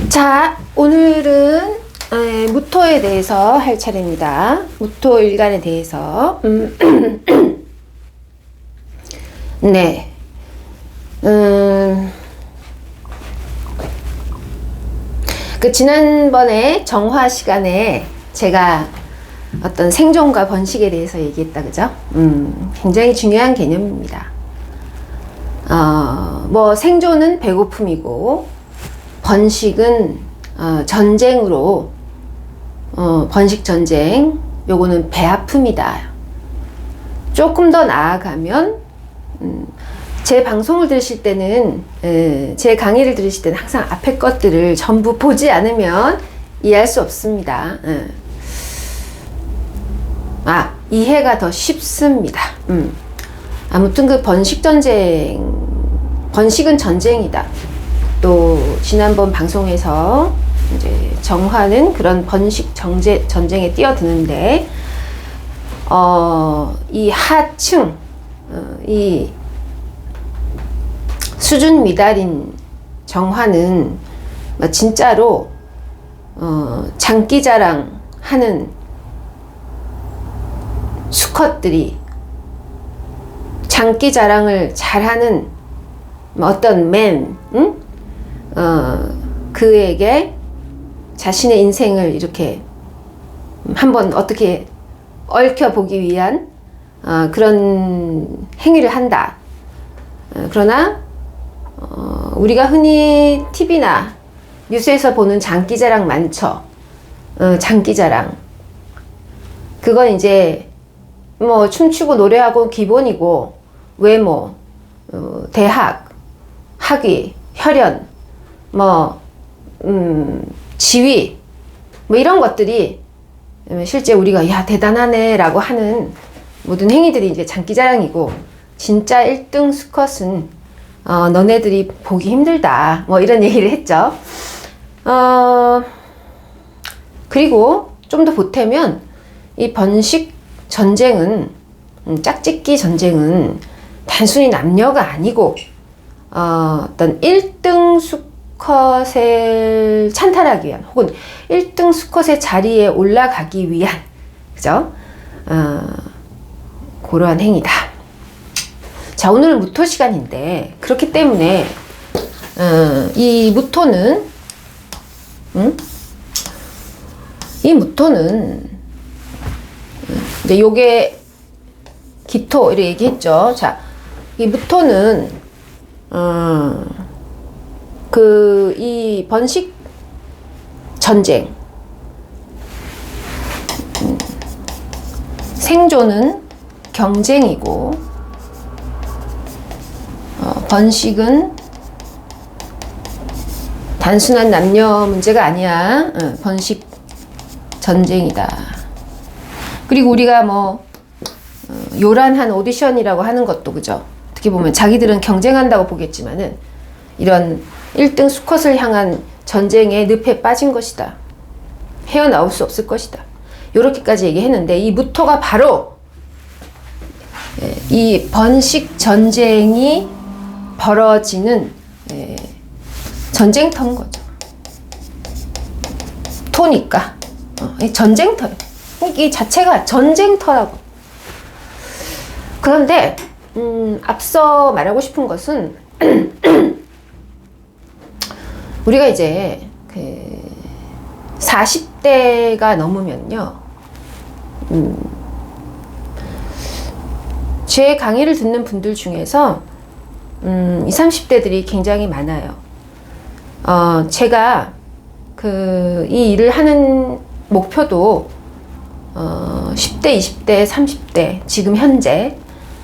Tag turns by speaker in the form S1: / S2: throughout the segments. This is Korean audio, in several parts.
S1: 자, 오늘은 무토에 대해서 할 차례입니다. 무토 일간에 대해서. 네. 지난번에 정화 시간에 제가 어떤 생존과 번식에 대해서 얘기했다, 그죠? 굉장히 중요한 개념입니다. 생존은 배고픔이고, 번식은 전쟁으로, 번식 전쟁, 요거는 배 아픔이다. 조금 더 나아가면, 제 방송을 들으실 때는, 제 강의를 들으실 때는 항상 앞에 것들을 전부 보지 않으면 이해할 수 없습니다. 이해가 더 쉽습니다. 아무튼 그 번식은 전쟁이다. 또 지난번 방송에서 이제 정화는 그런 번식 전쟁에 뛰어드는데, 이 하층, 이 수준 미달인 정화는 진짜로 장기자랑 하는 수컷들이, 장기자랑을 잘하는 어떤 맨, 그에게 자신의 인생을 이렇게 한번 어떻게 얽혀보기 위한 그런 행위를 한다. 그러나 우리가 흔히 TV나 뉴스에서 보는 장기자랑 많죠. 장기자랑. 그건 이제 춤추고 노래하고 기본이고, 외모, 대학, 학위, 혈연, 지위, 이런 것들이 실제 우리가 야 대단하네 라고 하는 모든 행위들이 이제 장기자랑이고, 진짜 1등 수컷은 너네들이 보기 힘들다, 이런 얘기를 했죠. 그리고 좀 더 보태면 이 번식 전쟁은, 짝짓기 전쟁은 단순히 남녀가 아니고 어떤 1등 수컷을 찬탈하기 위한, 혹은 1등 수컷의 자리에 올라가기 위한, 그죠? 그러한 행위다. 자, 오늘은 무토 시간인데, 그렇기 때문에 이 무토는 이제 요게 기토 이렇게 얘기했죠. 자, 이 무토는 이 번식 전쟁, 생존은 경쟁이고, 번식은 단순한 남녀 문제가 아니야. 번식 전쟁이다. 그리고 우리가 요란한 오디션이라고 하는 것도, 그죠? 어떻게 보면 자기들은 경쟁한다고 보겠지만은, 이런 1등 수컷을 향한 전쟁의 늪에 빠진 것이다. 헤어나올 수 없을 것이다. 요렇게까지 얘기했는데, 이 무토가 바로 이 번식 전쟁이 벌어지는 전쟁터인 거죠. 토니까 전쟁터예요. 이 자체가 전쟁터라고. 그런데 앞서 말하고 싶은 것은 우리가 이제 40대가 넘으면요, 제 강의를 듣는 분들 중에서 20, 30대들이 굉장히 많아요. 제가 이 일을 하는 목표도 10대, 20대, 30대, 지금 현재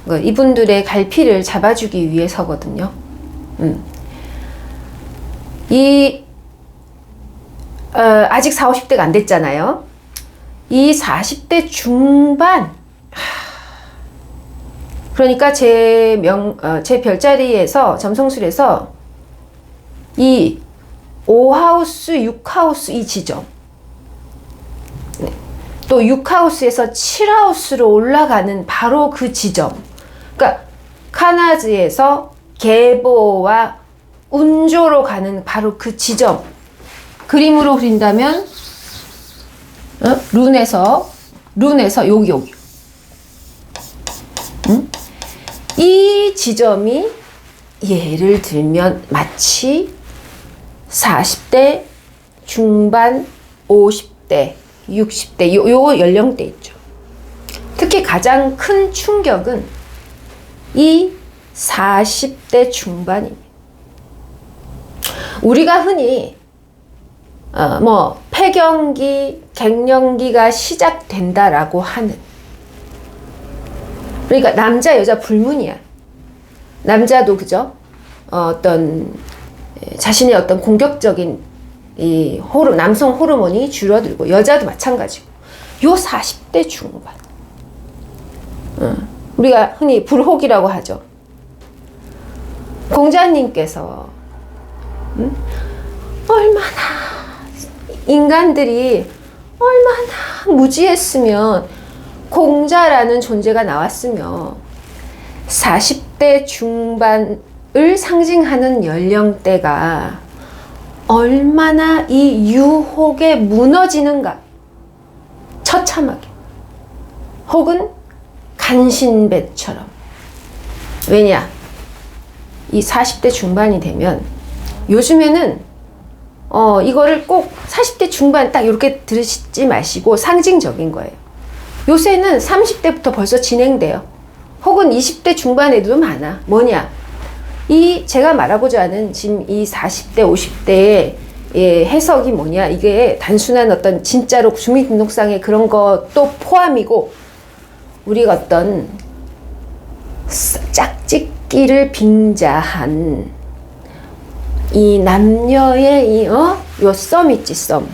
S1: 이분들의 갈피를 잡아주기 위해서거든요. 아직 40, 50대가 안 됐잖아요. 이 40대 중반, 그러니까 제 별자리에서, 점성술에서 이 5하우스, 6하우스 이 지점, 또 6하우스에서 7하우스로 올라가는 바로 그 지점, 그러니까 카나즈에서 계보와 운조로 가는 바로 그 지점, 그림으로 그린다면 룬에서 여기 이 지점이 예를 들면 마치 40대 중반, 50대, 60대 요 연령대 있죠. 특히 가장 큰 충격은 이 40대 중반입니다. 우리가 흔히 폐경기, 갱년기가 시작된다라고 하는, 그러니까 남자 여자 불문이야. 남자도 그죠? 어떤 자신의 어떤 공격적인 이 남성 호르몬이 줄어들고 여자도 마찬가지고 요 40대 중반 우리가 흔히 불혹이라고 하죠. 공자님께서 얼마나 인간들이 얼마나 무지했으면 공자라는 존재가 나왔으며 40대 중반을 상징하는 연령대가 얼마나 이 유혹에 무너지는가, 처참하게, 혹은 간신배처럼. 왜냐, 이 40대 중반이 되면 요즘에는 이거를 꼭 40대 중반 딱 이렇게 들으시지 마시고 상징적인 거예요. 요새는 30대부터 벌써 진행돼요. 혹은 20대 중반에도 많아. 뭐냐, 제가 말하고자 하는 지금 이 40대, 50대의 해석이 뭐냐, 이게 단순한 어떤 진짜로 주민등록상의 그런 것도 포함이고, 우리가 어떤 짝짓기를 빙자한 이 남녀의 요 썸 있지, 썸.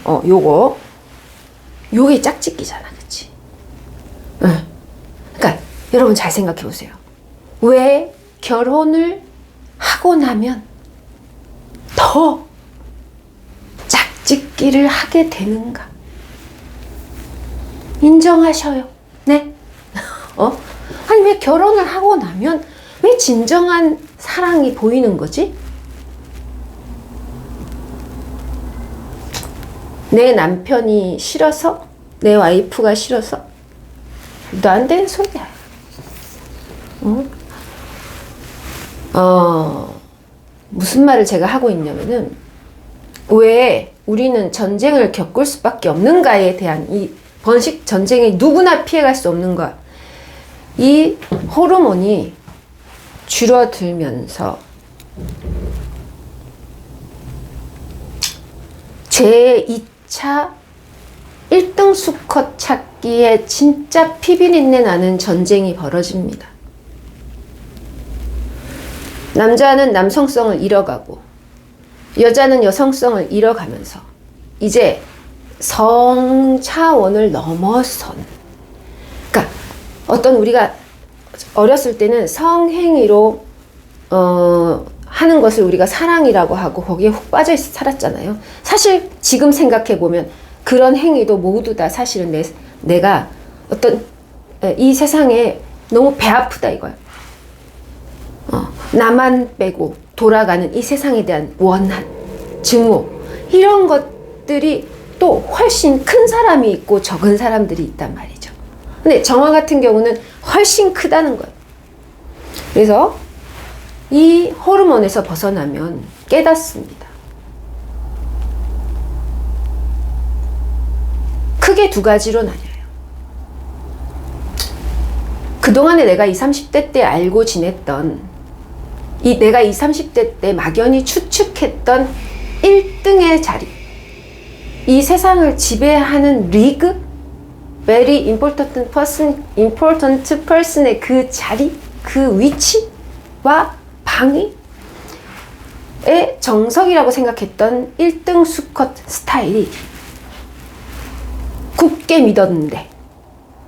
S1: 요게 짝짓기잖아, 그치? 그러니까 여러분 잘 생각해 보세요. 왜 결혼을 하고 나면 더 짝짓기를 하게 되는가? 인정하셔요. 네? 아니, 왜 결혼을 하고 나면 왜 진정한 사랑이 보이는 거지? 내 남편이 싫어서? 내 와이프가 싫어서? 말도 안 되는 소리야. 무슨 말을 제가 하고 있냐면은, 왜 우리는 전쟁을 겪을 수밖에 없는가에 대한 이 번식 전쟁에 누구나 피해갈 수 없는가. 이 호르몬이 줄어들면서 제2차 1등 수컷 찾기에 진짜 피비린내 나는 전쟁이 벌어집니다. 남자는 남성성을 잃어가고 여자는 여성성을 잃어가면서 이제 성 차원을 넘어선, 그러니까 어떤 우리가 어렸을 때는 성행위로 하는 것을 우리가 사랑이라고 하고 거기에 훅 빠져 살았잖아요. 사실 지금 생각해 보면 그런 행위도 모두 다 사실은 내가 어떤 이 세상에 너무 배 아프다 이거야. 나만 빼고 돌아가는 이 세상에 대한 원한, 증오, 이런 것들이 또 훨씬 큰 사람이 있고 적은 사람들이 있단 말이죠. 근데 정화 같은 경우는 훨씬 크다는 거예요. 그래서 이 호르몬에서 벗어나면 깨닫습니다. 크게 두 가지로 나뉘어요. 그동안에 내가 20, 30대 때 알고 지냈던 내가 20, 30대 때 막연히 추측했던 1등의 자리, 이 세상을 지배하는 리그, very important person의 그 자리, 그 위치와 방위의 정석이라고 생각했던 1등 수컷 스타일이 굳게 믿었는데,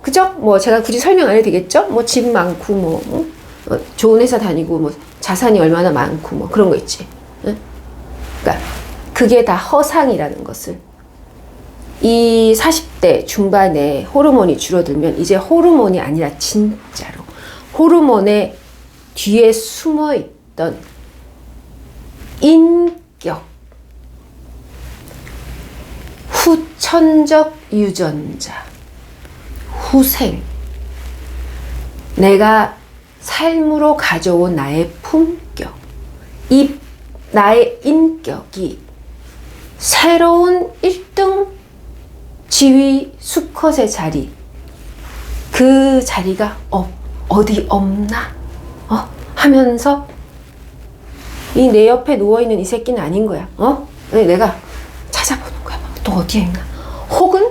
S1: 그죠? 뭐 제가 굳이 설명 안 해도 되겠죠? 뭐 집 많고 좋은 회사 다니고 뭐 자산이 얼마나 많고 뭐 그런 거 있지. 응? 그러니까 그게 다 허상이라는 것을, 이 40대 중반에 호르몬이 줄어들면 이제 호르몬이 아니라 진짜로 호르몬의 뒤에 숨어있던 인격, 천적 유전자, 후생, 내가 삶으로 가져온 나의 품격, 이 나의 인격이 새로운 1등 지위 수컷의 자리, 그 자리가 어디 없나? 하면서 이 내 옆에 누워있는 이 새끼는 아닌 거야. 내가 찾아보는 거야. 또 어디에 있나? 혹은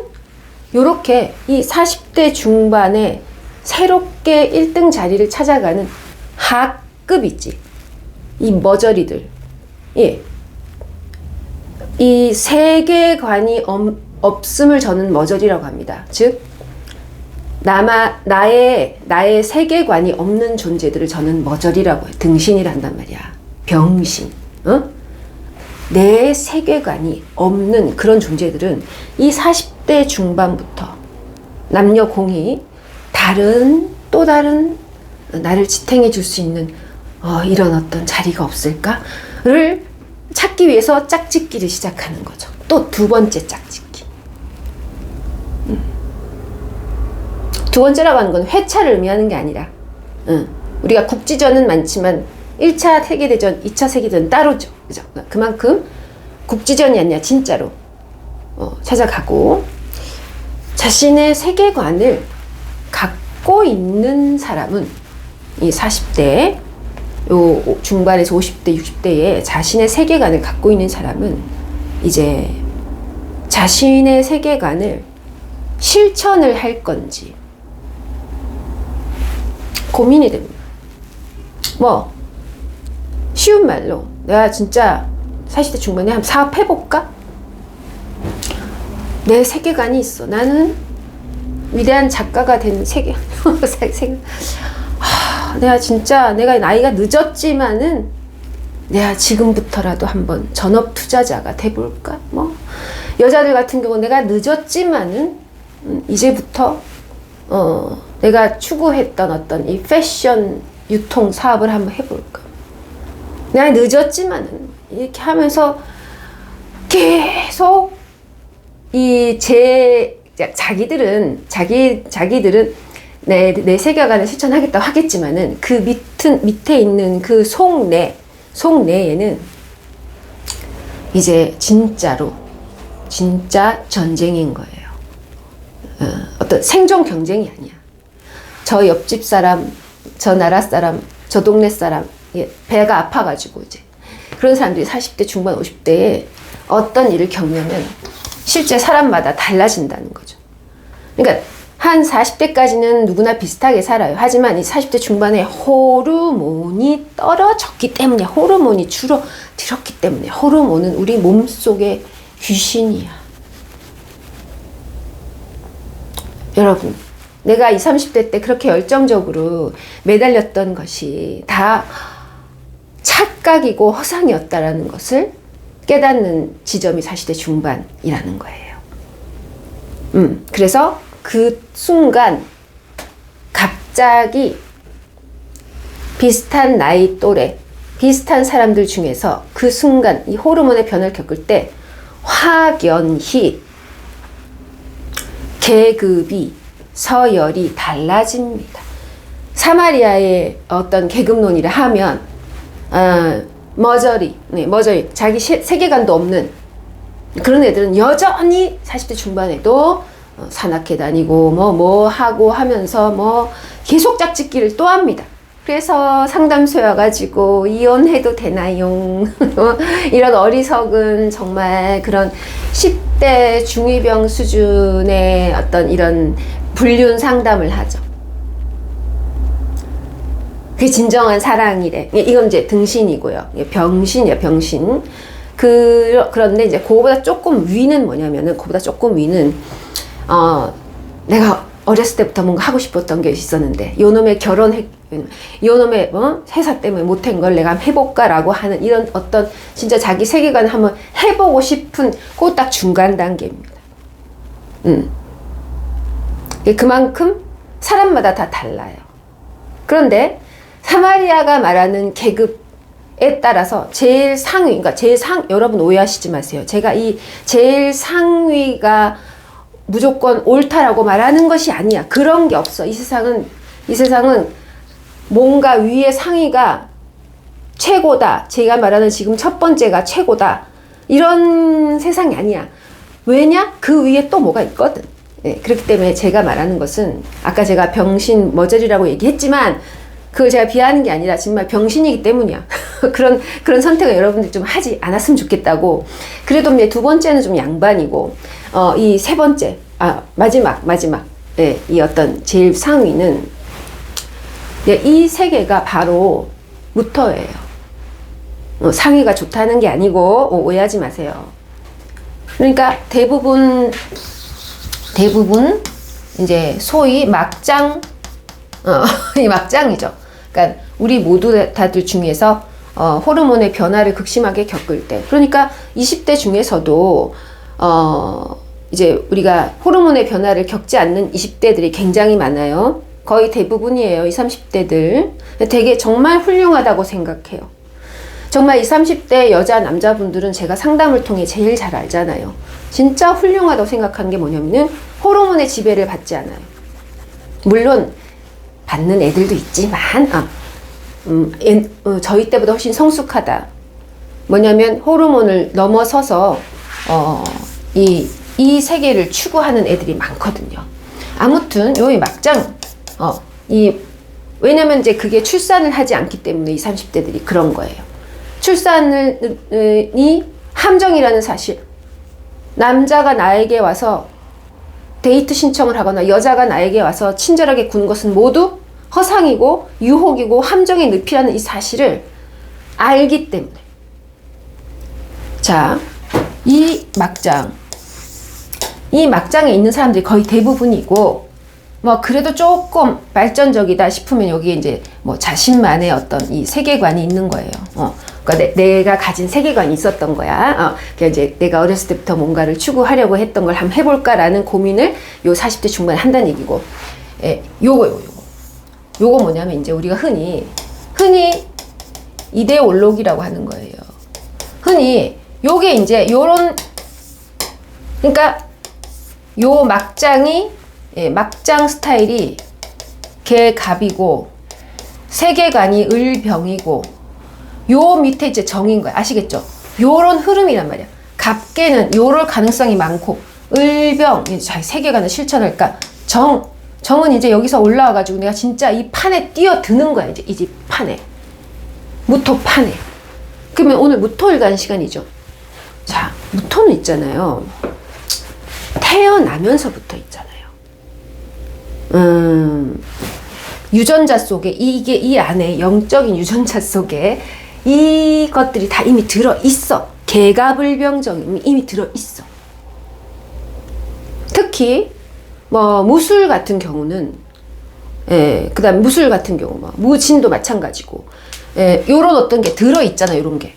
S1: 요렇게 이 40대 중반에 새롭게 1등 자리를 찾아가는 하급 있지. 이 머저리들. 예. 이 세계관이 없음을 저는 머저리라고 합니다. 즉, 나의 세계관이 없는 존재들을 저는 머저리라고 해요. 등신이라 한단 말이야. 병신. 내 세계관이 없는 그런 존재들은 이 40대 중반부터 남녀 공이 또 다른 나를 지탱해 줄 수 있는 이런 어떤 자리가 없을까를 찾기 위해서 짝짓기를 시작하는 거죠. 또 두 번째 짝짓기. 두 번째라고 하는 건 회차를 의미하는 게 아니라, 우리가 국지전은 많지만 1차 세계대전, 2차 세계대전 따로죠. 그죠? 그만큼 국지전이 아니라 진짜로 찾아가고, 자신의 세계관을 갖고 있는 사람은 이 40대, 요 중반에서 50대, 60대에 자신의 세계관을 갖고 있는 사람은 이제 자신의 세계관을 실천을 할 건지 고민이 됩니다. 뭐 쉬운 말로 내가 진짜 40대 중반에 한번 사업해볼까? 내 세계관이 있어. 나는 위대한 작가가 된 내가 나이가 늦었지만은 내가 지금부터라도 한번 전업 투자자가 돼볼까? 뭐 여자들 같은 경우 내가 늦었지만은 이제부터 내가 추구했던 어떤 이 패션 유통 사업을 한번 해볼까? 내가 늦었지만은 이렇게 하면서 계속 자기들은 내 세계관을 실천하겠다고 하겠지만은 그 밑에 있는 그 속내에는 이제 진짜 전쟁인 거예요. 어떤 생존 경쟁이 아니야. 저 옆집 사람, 저 나라 사람, 저 동네 사람, 배가 아파가지고 이제 그런 사람들이 40대 중반 50대에 어떤 일을 겪으면 실제 사람마다 달라진다는 거죠. 그러니까 한 40대까지는 누구나 비슷하게 살아요. 하지만 이 40대 중반에 호르몬이 떨어졌기 때문에, 호르몬이 줄어들었기 때문에, 호르몬은 우리 몸속의 귀신이야. 여러분, 내가 20, 30대 때 그렇게 열정적으로 매달렸던 것이 다 착각이고 허상이었다라는 것을 깨닫는 지점이 40대 중반이라는 거예요. 그래서 그 순간 갑자기 비슷한 나이 또래, 비슷한 사람들 중에서 그 순간 이 호르몬의 변화를 겪을 때 확연히 계급이, 서열이 달라집니다. 사마리아의 어떤 계급론이라 하면 머저리, 자기 세계관도 없는 그런 애들은 여전히 40대 중반에도 산악회 다니고 뭐 하고 하면서 계속 짝짓기를 또 합니다. 그래서 상담소에 와가지고 이혼해도 되나요? 이런 어리석은 정말 그런 10대 중이병 수준의 어떤 이런 불륜 상담을 하죠. 그게 진정한 사랑이래. 이건 이제 등신이고요. 병신이야, 병신. 그런데 이제 그거보다 조금 위는 뭐냐면은, 그거보다 조금 위는, 내가 어렸을 때부터 뭔가 하고 싶었던 게 있었는데, 요놈의 요놈의 회사 때문에 못한 걸 내가 한번 해볼까라고 하는 이런 어떤 진짜 자기 세계관을 한번 해보고 싶은 그 딱 중간 단계입니다. 그만큼 사람마다 다 달라요. 그런데 사마리아가 말하는 계급, 따라서 제일 상위, 그러니까 여러분 오해하시지 마세요. 제가 이 제일 상위가 무조건 옳다라고 말하는 것이 아니야. 그런 게 없어. 이 세상은 뭔가 위에 상위가 최고다. 제가 말하는 지금 첫 번째가 최고다. 이런 세상이 아니야. 왜냐? 그 위에 또 뭐가 있거든. 네, 그렇기 때문에 제가 말하는 것은 아까 제가 병신 머저리라고 얘기했지만 그걸 제가 비하하는 게 아니라 정말 병신이기 때문이야. 그런 선택을 여러분들 좀 하지 않았으면 좋겠다고. 그래도 이제 두 번째는 좀 양반이고, 이 세 번째, 마지막, 네, 이 어떤 제일 상위는, 네, 이 세 개가 바로 무토예요. 상위가 좋다는 게 아니고, 오해하지 마세요. 그러니까 대부분, 이제 소위 막장, 이 막장이죠. 그러니까 우리 모두 다들 중에서 호르몬의 변화를 극심하게 겪을 때, 그러니까 20대 중에서도 이제 우리가 호르몬의 변화를 겪지 않는 20대들이 굉장히 많아요. 거의 대부분이에요. 20, 30대들. 되게 정말 훌륭하다고 생각해요. 정말 20, 30대 여자 남자분들은 제가 상담을 통해 제일 잘 알잖아요. 진짜 훌륭하다고 생각하는 게 뭐냐면은 호르몬의 지배를 받지 않아요. 물론 받는 애들도 있지만 저희 때보다 훨씬 성숙하다. 뭐냐면 호르몬을 넘어서서 이 세계를 추구하는 애들이 많거든요. 아무튼 요이 막장 왜냐면 이제 그게 출산을 하지 않기 때문에 20, 30대들이 그런 거예요. 출산이 함정이라는 사실. 남자가 나에게 와서 데이트 신청을 하거나 여자가 나에게 와서 친절하게 구는 것은 모두 허상이고 유혹이고 함정의 늪이라는 이 사실을 알기 때문에. 자, 이 막장에 있는 사람들이 거의 대부분이고, 뭐 그래도 조금 발전적이다 싶으면 여기에 이제 뭐 자신만의 어떤 이 세계관이 있는 거예요. 그러니까 내가 가진 세계관이 있었던 거야. 그러니까 이제 내가 어렸을 때부터 뭔가를 추구하려고 했던 걸 한번 해볼까라는 고민을 요 40대 중반에 한다는 얘기고, 요거 뭐냐면 이제 우리가 흔히 이데올로기라고 하는 거예요. 흔히 요게 이제 그러니까 요 막장 스타일이 개갑이고 세계관이 을병이고 요 밑에 이제 정인 거야. 아시겠죠? 요런 흐름이란 말이야. 갑개는 요럴 가능성이 많고 을병 자 세계관을 실천할까? 정은 이제 여기서 올라와가지고 내가 진짜 이 판에 뛰어드는 거야. 이제 이 집 판에. 무토 판에. 그러면 오늘 무토일간 시간이죠. 자, 무토는 있잖아요. 태어나면서부터 있잖아요. 유전자 속에 이게 이 안에 영적인 유전자 속에 이것들이 다 이미 들어있어. 개갑을병정이 이미 들어있어. 특히 뭐 무술 같은 경우는 그다음 무술 같은 경우 뭐 무진도 마찬가지고 요런 어떤 게 들어있잖아. 요런 게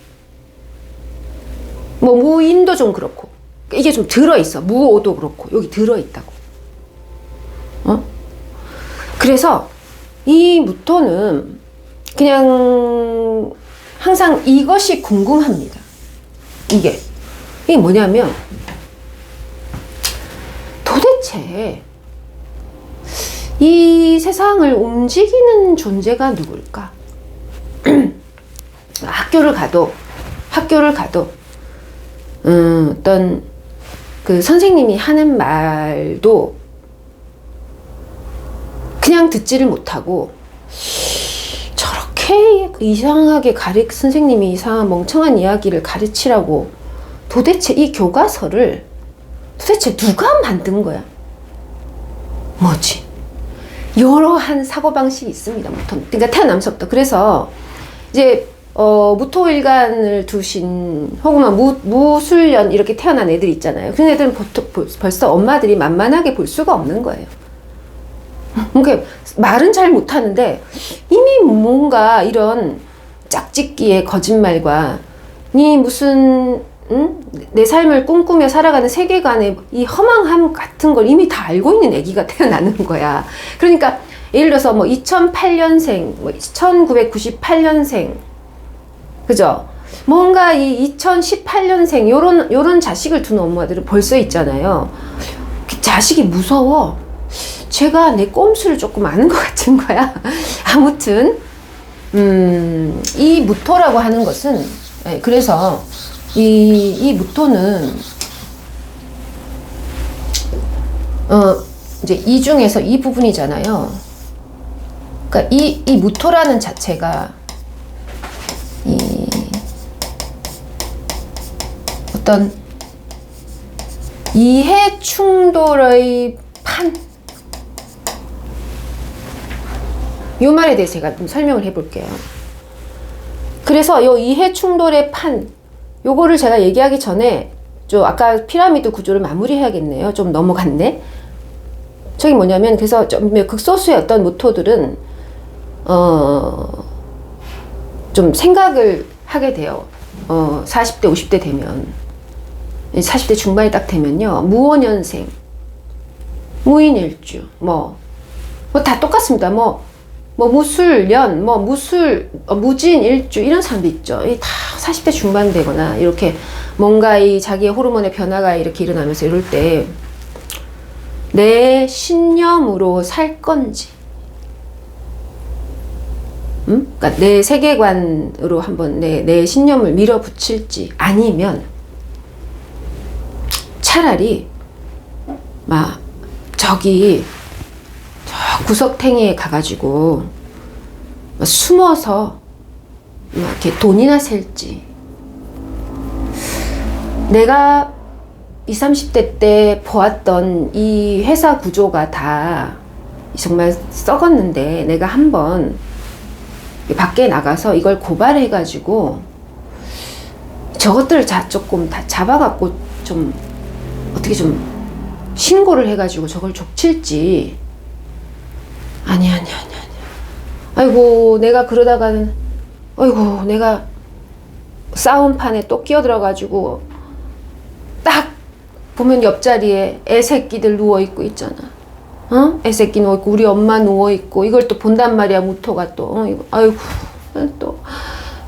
S1: 뭐 무인도 좀 그렇고 이게 좀 들어있어. 무오도 그렇고 여기 들어있다고. 그래서 이 무토는 그냥 항상 이것이 궁금합니다. 이게 뭐냐면 도대체 이 세상을 움직이는 존재가 누굴까? 학교를 가도 어떤 그 선생님이 하는 말도 그냥 듣지를 못하고 저렇게 이상하게 선생님이 이상한 멍청한 이야기를 가르치라고 도대체 이 교과서를 도대체 누가 만든 거야? 뭐지? 여러한 사고방식이 있습니다. 그러니까 태어나면서부터. 그래서 이제 무토일간을 두신 혹은 무술년 이렇게 태어난 애들 있잖아요. 그런 애들은 벌써 엄마들이 만만하게 볼 수가 없는 거예요. 그러니까 말은 잘 못하는데 이미 뭔가 이런 짝짓기의 거짓말과 이 무슨 내 삶을 꿈꾸며 살아가는 세계관의 이 허망함 같은 걸 이미 다 알고 있는 애기가 태어나는 거야. 그러니까 예를 들어서 뭐 2008년생, 뭐 1998년생 그죠? 뭔가 이 2018년생 요런 자식을 둔 엄마들은 벌써 있잖아요. 자식이 무서워. 제가 내 꼼수를 조금 아는 것 같은 거야. 아무튼 이 무토라고 하는 것은 그래서 이 무토는 이제 이 중에서 이 부분이잖아요. 그러니까 이 무토라는 자체가 이 어떤 이해 충돌의 판, 이 말에 대해서 제가 좀 설명을 해볼게요. 그래서 이 이해 충돌의 판, 요거를 제가 얘기하기 전에 아까 피라미드 구조를 마무리해야겠네요. 좀 넘어갔네. 저기 뭐냐면, 그래서 좀 극소수의 어떤 모토들은 좀 생각을 하게 돼요. 40대 50대 되면, 40대 중반이 딱 되면요, 무오년생, 무인일주, 뭐 다 똑같습니다. 무술년, 무진일주, 이런 사람도 있죠. 다 40대 중반 되거나, 이렇게 뭔가 자기의 호르몬의 변화가 이렇게 일어나면서 이럴 때, 내 신념으로 살 건지, 그러니까 내 세계관으로 한번 내 신념을 밀어붙일지, 아니면 차라리 저기 저 구석탱이에 가가지고 숨어서 이렇게 돈이나 셀지. 내가 20, 30대 때 보았던 이 회사 구조가 다 정말 썩었는데, 내가 한번 밖에 나가서 이걸 고발해가지고 저것들을 조금 다 잡아갖고 좀 어떻게 좀 신고를 해가지고 저걸 족칠지. 아니. 아이고, 내가 그러다가는, 아이고, 내가 싸움판에 또 끼어들어가지고 딱 보면 옆자리에 애새끼들 누워있고 있잖아. 애새끼 누워있고 우리 엄마 누워있고, 이걸 또 본단 말이야, 무토가 또. 아이고, 또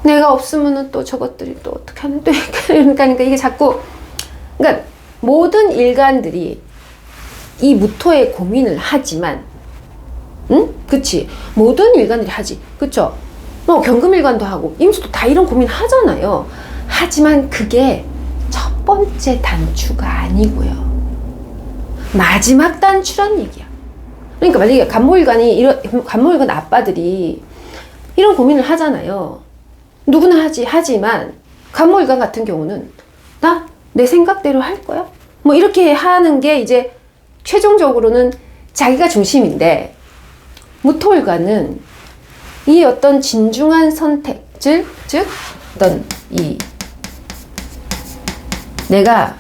S1: 내가 없으면은 또 저것들이 또 어떻게 하는, 또 그러니까 이게 자꾸, 그러니까 모든 일간들이 이 무토의 고민을 하지만, 그치? 모든 일간들이 하지. 그쵸? 경금일간도 하고, 임수도 다 이런 고민 하잖아요. 하지만 그게 첫 번째 단추가 아니고요. 마지막 단추란 얘기야. 그러니까 만약에 간모일간 아빠들이 이런 고민을 하잖아요. 누구나 하지만, 간모일간 같은 경우는, 내 생각대로 할 거야? 이렇게 하는 게 이제 최종적으로는 자기가 중심인데, 무토일간은 이 어떤 진중한 선택, 즉 어떤 내가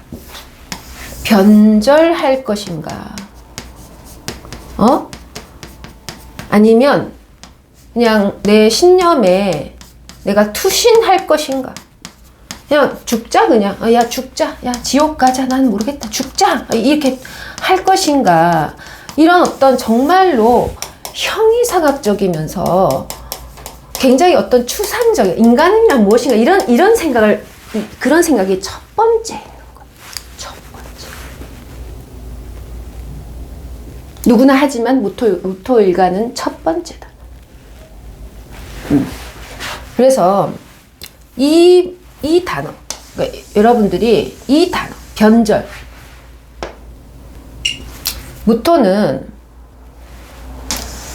S1: 변절할 것인가, 아니면 그냥 내 신념에 내가 투신할 것인가, 그냥 죽자, 그냥 야 죽자, 야 지옥 가자, 난 모르겠다, 죽자, 이렇게 할 것인가. 이런 어떤 정말로 형이상학적이면서 굉장히 어떤 추상적인 인간이란 무엇인가, 이런 생각을, 그런 생각이 첫 번째 있는 거예요. 첫 번째. 누구나 하지만 무토일간은 첫 번째다. 그래서 이 단어, 그러니까 여러분들이 이 단어, 변절, 무토는,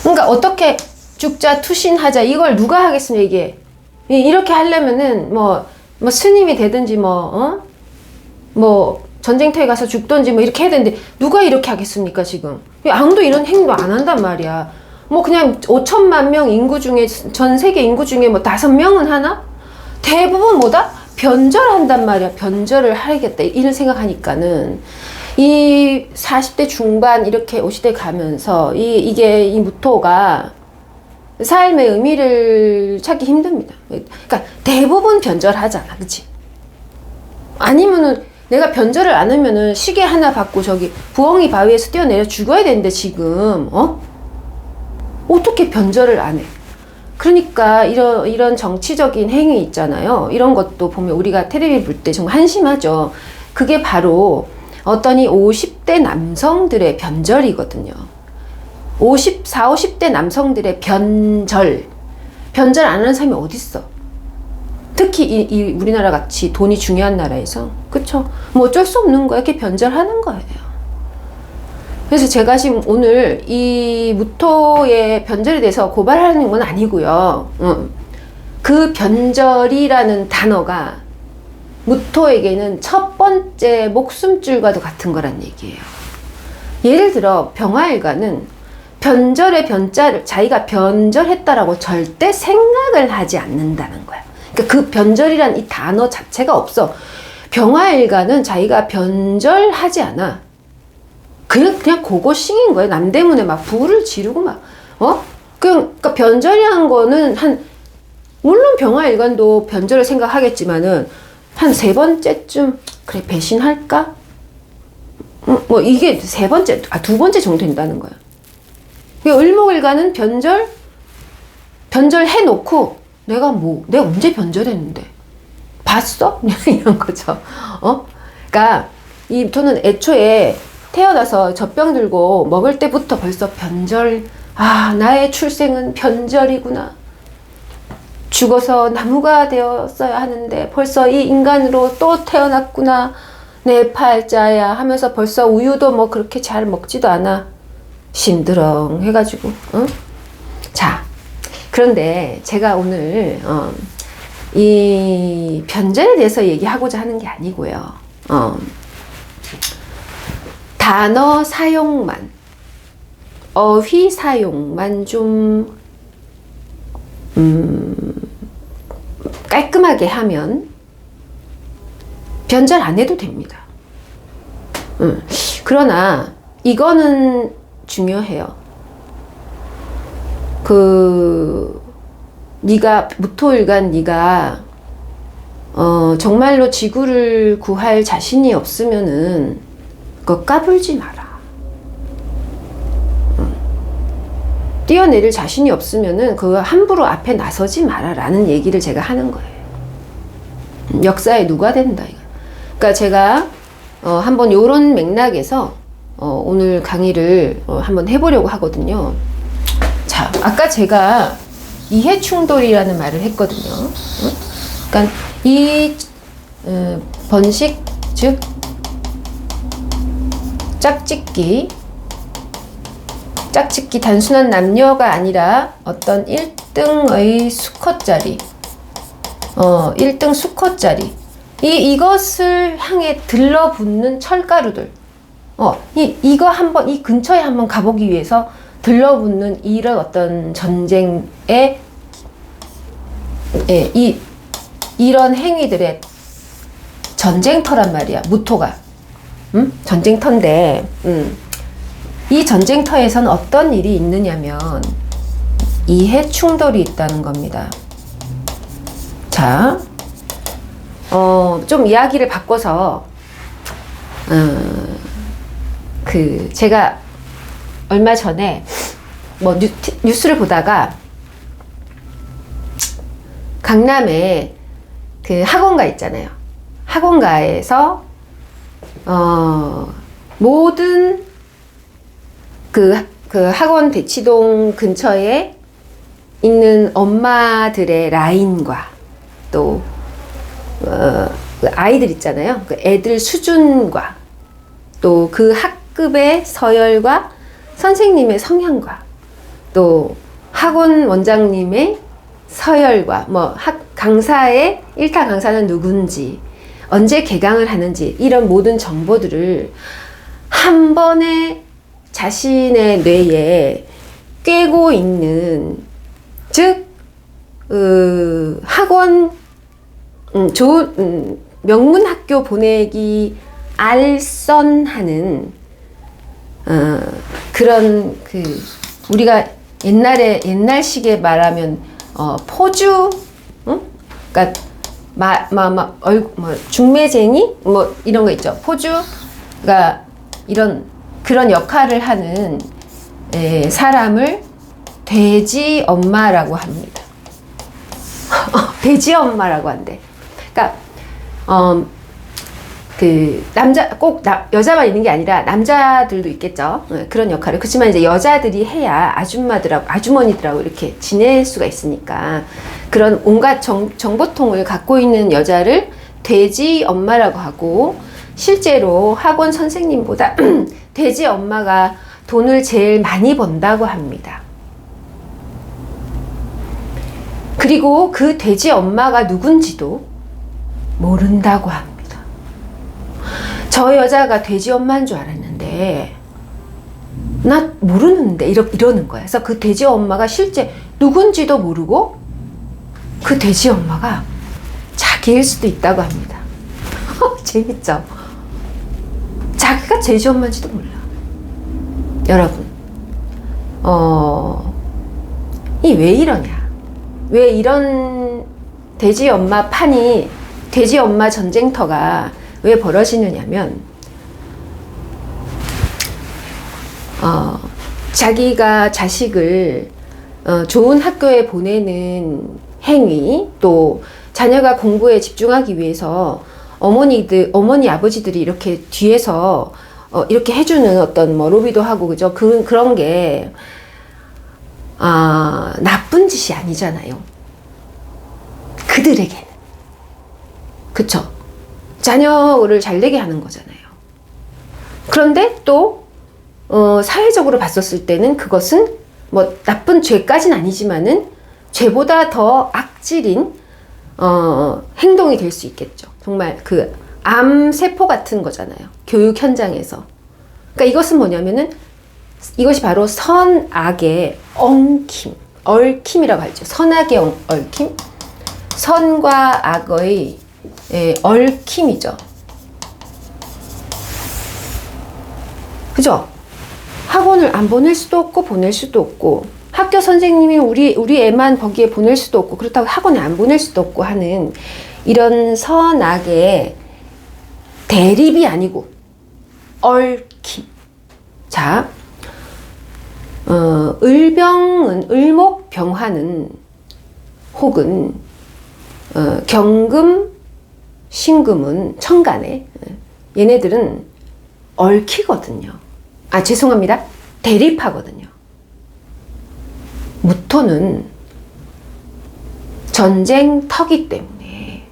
S1: 그러니까 어떻게 죽자, 투신하자, 이걸 누가 하겠습니까? 이게 이렇게 하려면은 스님이 되든지 전쟁터에 가서 죽든지 이렇게 해야 되는데, 누가 이렇게 하겠습니까? 지금 아무도 이런 행동 안 한단 말이야. 그냥 5천만 명 인구 중에, 전 세계 인구 중에 5명은 하나? 대부분 변절한단 말이야. 변절을 하겠다, 이런 생각하니까는 이 40대 중반 이렇게 50대 가면서 이 무토가 삶의 의미를 찾기 힘듭니다. 그러니까 대부분 변절하잖아, 그치? 아니면은 내가 변절을 안 하면은 시계 하나 받고 저기 부엉이 바위에서 뛰어내려 죽어야 되는데, 지금 어떻게 변절을 안 해? 그러니까 이런 정치적인 행위 있잖아요. 이런 것도 보면 우리가 텔레비 볼 때 정말 한심하죠. 그게 바로 어떤 이 50대 남성들의 변절이거든요. 50대 남성들의 변절 안 하는 사람이 어딨어. 특히 이 우리나라 같이 돈이 중요한 나라에서. 그쵸? 뭐 어쩔 수 없는 거야. 이렇게 변절하는 거예요. 그래서 제가 지금 오늘 이 무토의 변절에 대해서 고발하는 건 아니고요. 그 변절이라는 단어가 무토에게는 첫 번째 목숨줄과도 같은 거란 얘기예요. 예를 들어 병화일관은 변절의 변자를 자기가 변절했다라고 절대 생각을 하지 않는다는 거야. 그러니까 그 변절이란 이 단어 자체가 없어. 병화일관은 자기가 변절하지 않아. 그냥 그것싱인 거예요. 남대문에 막 부를 지르고 막, 그러니까 변절이란 거는 물론 병화일관도 변절을 생각하겠지만은, 한 3번째쯤, 그래, 배신할까? 뭐, 이게 3번째, 2번째 정도 된다는 거야. 을목일관은 변절해놓고, 내가 언제 변절했는데? 봤어? 이런 거죠. 그러니까, 저는 애초에 태어나서 젖병 들고 먹을 때부터 벌써 나의 출생은 변절이구나. 죽어서 나무가 되었어야 하는데 벌써 이 인간으로 또 태어났구나. 내 팔자야 하면서 벌써 우유도 뭐 그렇게 잘 먹지도 않아. 심드렁 해가지고. 자, 그런데 제가 오늘 이 변절에 대해서 얘기하고자 하는 게 아니고요. 단어 사용만, 어휘 사용만 좀 깔끔하게 하면 변절 안 해도 됩니다. 그러나 이거는 중요해요. 네가 무토일간 네가 정말로 지구를 구할 자신이 없으면은 그거 까불지 마라. 뛰어내릴 자신이 없으면은 그거 함부로 앞에 나서지 마라 라는 얘기를 제가 하는 거예요. 역사에 누가 된다 이거. 그러니까 제가 한번 요런 맥락에서 오늘 강의를 한번 해보려고 하거든요. 자, 아까 제가 이해 충돌이라는 말을 했거든요. 그러니까 이 번식 즉 짝짓기 단순한 남녀가 아니라 어떤 1등의 수컷짜리 1등 수컷짜리 이것을 향해 들러붙는 철가루들 이거 한번 이 근처에 한번 가보기 위해서 들러붙는 이런 어떤 전쟁의 이런 행위들의 전쟁터란 말이야. 무토가 전쟁터인데 이 전쟁터에서는 어떤 일이 있느냐면 이해 충돌이 있다는 겁니다. 자, 좀 이야기를 바꿔서 제가 얼마 전에 뭐 뉴스를 보다가 강남에 그 학원가 있잖아요. 학원가에서 모든 그 학원 대치동 근처에 있는 엄마들의 라인과 또 그 아이들 있잖아요. 그 애들 수준과 또 그 학급의 서열과 선생님의 성향과 또 학원 원장님의 서열과 뭐 강사의 1타 강사는 누군지 언제 개강을 하는지 이런 모든 정보들을 한 번에 자신의 뇌에 꿰고 있는 즉 학원 좋은 명문 학교 보내기 알선하는 그런 우리가 옛날식에 말하면 포주 그러니까 중매쟁이 뭐 이런 거 있죠. 포주가 그런 역할을 하는 사람을 돼지 엄마라고 합니다. 돼지 엄마라고 한대. 그러니까 그 여자만 있는 게 아니라 남자들도 있겠죠. 그런 역할을. 그렇지만 이제 여자들이 해야 아줌마들하고 아주머니들하고 이렇게 지낼 수가 있으니까 그런 온갖 정보통을 갖고 있는 여자를 돼지 엄마라고 하고, 실제로 학원 선생님보다 돼지 엄마가 돈을 제일 많이 번다고 합니다. 그리고 그 돼지 엄마가 누군지도 모른다고 합니다. 저 여자가 돼지 엄마인 줄 알았는데 나 모르는데 이러는 거야. 그래서 그 돼지 엄마가 실제 누군지도 모르고 그 돼지 엄마가 자기일 수도 있다고 합니다. 재밌죠? 자기가 돼지 엄마인지도 몰라. 여러분, 이 왜 이러냐? 왜 이런 돼지 엄마 판이, 돼지 엄마 전쟁터가 왜 벌어지느냐면, 자기가 자식을 좋은 학교에 보내는 행위, 또 자녀가 공부에 집중하기 위해서 어머니 아버지들이 이렇게 뒤에서 이렇게 해주는 어떤 뭐 로비도 하고, 그죠? 그런 게 나쁜 짓이 아니잖아요. 그들에게는. 그쵸? 자녀를 잘 되게 하는 거잖아요. 그런데 또 사회적으로 봤었을 때는 그것은 뭐 나쁜 죄까지는 아니지만은 죄보다 더 악질인 행동이 될 수 있겠죠. 정말 그 암세포 같은 거잖아요. 교육 현장에서. 그러니까 이것은 뭐냐면은 이것이 바로 선악의 얽힘이라고 하죠. 선악의 얽힘. 선과 악의 얽힘이죠. 그죠? 학원을 안 보낼 수도 없고 보낼 수도 없고, 학교 선생님이 우리 애만 거기에 보낼 수도 없고, 그렇다고 학원에 안 보낼 수도 없고 하는 이런 선악의 대립이 아니고 얽힘. 자, 을목병화는 혹은 경금, 신금은 천간에 얘네들은 얽히거든요. 죄송합니다. 대립하거든요. 무토는 전쟁터기 때문에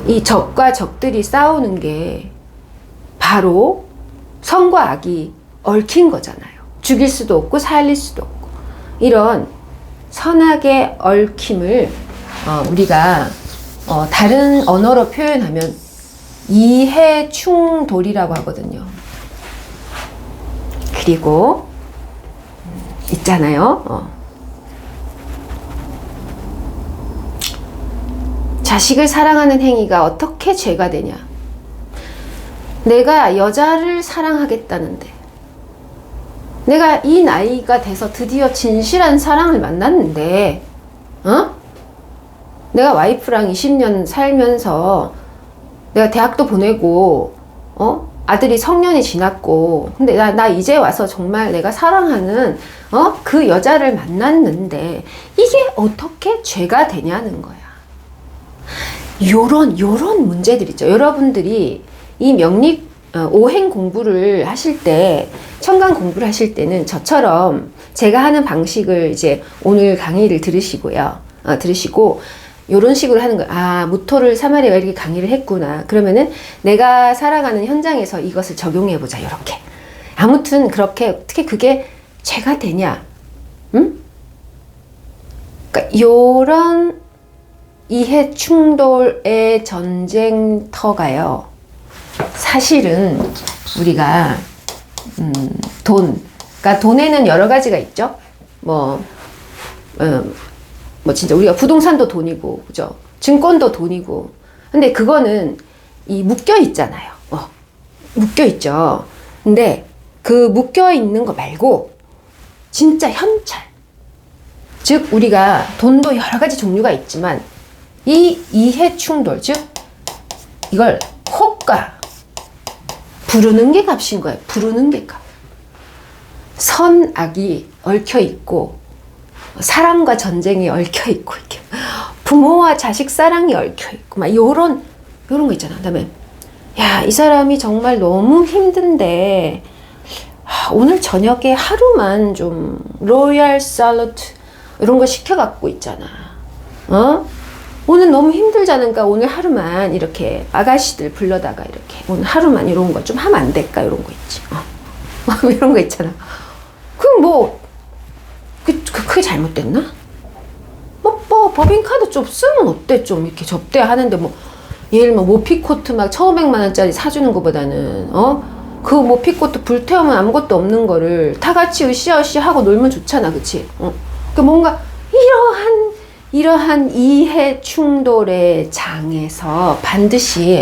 S1: 이 적과 적들이 싸우는 게 바로 선과 악이 얽힌 거잖아요. 죽일 수도 없고 살릴 수도 없고. 이런 선악의 얽힘을 우리가 다른 언어로 표현하면 이해충돌이라고 하거든요. 그리고 있잖아요. 자식을 사랑하는 행위가 어떻게 죄가 되냐? 내가 여자를 사랑하겠다는데, 내가 이 나이가 돼서 드디어 진실한 사랑을 만났는데, 내가 와이프랑 20년 살면서 내가 대학도 보내고, 아들이 성년이 지났고, 근데 나 이제 와서 정말 내가 사랑하는 그 여자를 만났는데 이게 어떻게 죄가 되냐는 거야. 요런 문제들 있죠. 여러분들이 이 명리 오행 공부를 하실 때, 천간 공부를 하실 때는 저처럼 제가 하는 방식을 이제 오늘 강의를 들으시고요. 들으시고 요런 식으로 하는 거예요. 무토를 사마리가 이렇게 강의를 했구나. 그러면은 내가 살아가는 현장에서 이것을 적용해보자. 요렇게. 아무튼 그렇게 어떻게 그게 죄가 되냐? 응? 그러니까 요런 이해 충돌의 전쟁터가요. 사실은 우리가 그러니까 돈에는 여러 가지가 있죠. 뭐 진짜 우리가 부동산도 돈이고, 그죠? 증권도 돈이고. 근데 그거는 묶여 있잖아요. 묶여 있죠. 근데 그 묶여 있는 거 말고 진짜 현찰. 즉 우리가 돈도 여러 가지 종류가 있지만 이 이해 충돌, 즉 이걸 호가 부르는 게 값인 거예요. 부르는 게 값. 선악이 얽혀 있고 사랑과 전쟁이 얽혀 있고, 이렇게 부모와 자식 사랑이 얽혀있고, 막, 요런 거 있잖아. 그 다음에, 야, 이 사람이 정말 너무 힘든데, 오늘 저녁에 하루만 좀, 로얄 샐러드, 이런 거 시켜갖고 있잖아. 오늘 너무 힘들잖아. 오늘 하루만 이렇게 아가씨들 불러다가 이렇게 오늘 하루만 이런 거 좀 하면 안 될까? 이런 거 있지. 이런 거 있잖아. 그럼 뭐, 그게 잘못됐나? 뭐, 법인카드 좀 쓰면 어때? 좀 이렇게 접대하는데 뭐, 예를 들면 모피코트 막 1,500만원짜리 사주는 것보다는, 그 모피코트 불태우면 아무것도 없는 거를 다 같이 으쌰으쌰 하고 놀면 좋잖아. 그치? 그 뭔가 이러한 이해 충돌의 장에서 반드시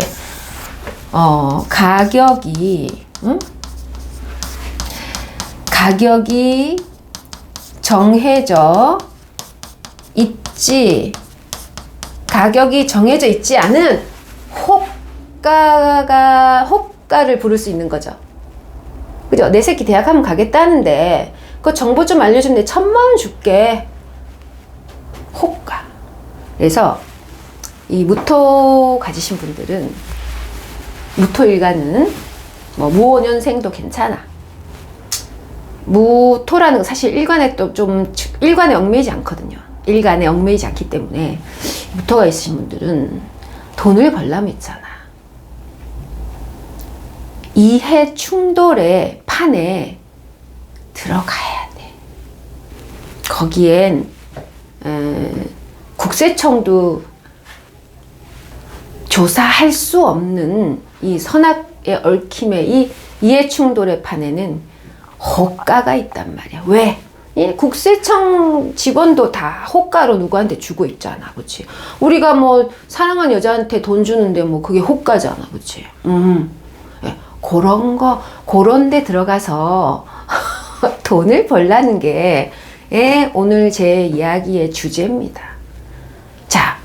S1: 가격이 정해져 있지, 가격이 정해져 있지 않은 호가를 부를 수 있는 거죠. 그죠? 내 새끼 대학 한번 가겠다는데 그 정보 좀 알려주면 내 1,000,000원 줄게. 호가. 그래서 이 무토 가지신 분들은, 무토 일간은 뭐 무오년생도 괜찮아. 무토라는 건 사실 일간에 또 좀 일간에 얽매이지 않거든요. 일간에 얽매이지 않기 때문에 무토가 있으신 분들은 돈을 벌려면 있잖아, 이해 충돌의 판에 들어가야 돼. 거기엔 국세청도 조사할 수 없는 이 선악의 얽힘의 이 이해 충돌의 판에는 호가가 있단 말이야. 왜? 이 국세청 직원도 다 호가로 누구한테 주고 있잖아. 그치? 우리가 뭐 사랑하는 여자한테 돈 주는데 뭐 그게 호가잖아. 그치? 그런 데 들어가서 돈을 벌라는 게 오늘 제 이야기의 주제입니다. 자,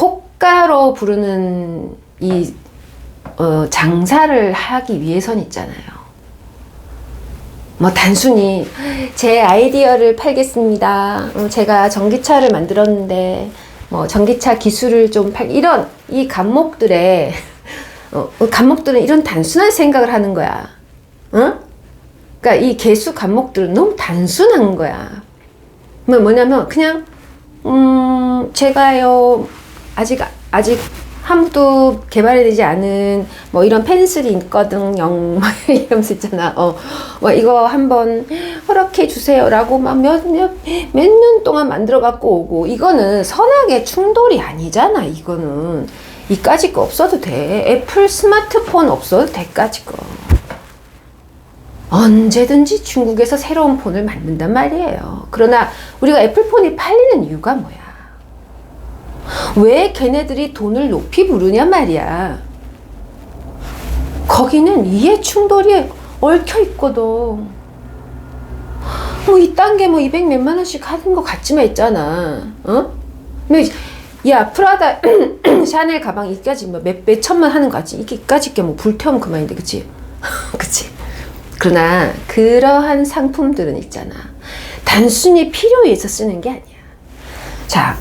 S1: 호가로 부르는 이 장사를 하기 위해선 있잖아요. 뭐 단순히 제 아이디어를 팔겠습니다. 제가 전기차를 만들었는데 뭐 전기차 기술을 좀 이런 이 간목들은 이런 단순한 생각을 하는 거야. 그러니까 이 개수 간목들은 너무 단순한 거야. 뭐냐면 그냥 제가요 아직 아무도 개발되지 않은 뭐 이런 펜슬이 있거든요. 이러면서 있잖아. 뭐 이거 한번 허락해 주세요라고 막 몇 년 동안 만들어 갖고 오고, 이거는 선악의 충돌이 아니잖아. 이거는 이까짓 거 없어도 돼. 애플 스마트폰 없어도 돼까짓 거. 언제든지 중국에서 새로운 폰을 만든단 말이에요. 그러나 우리가 애플폰이 팔리는 이유가 뭐야? 왜 걔네들이 돈을 높이 부르냐 말이야. 거기는 이해 충돌이 얽혀 있거든. 뭐 이딴 게 뭐 200 몇만 원씩 하는 거 같지만 있잖아. 근데 야, 프라다 샤넬 가방 이까지 뭐 몇 천만 하는 거 같지? 이까짓 게 뭐 불태우면 그만인데, 그치? 그치? 그러나 그러한 상품들은 있잖아, 단순히 필요에 있어 쓰는 게 아니야. 자,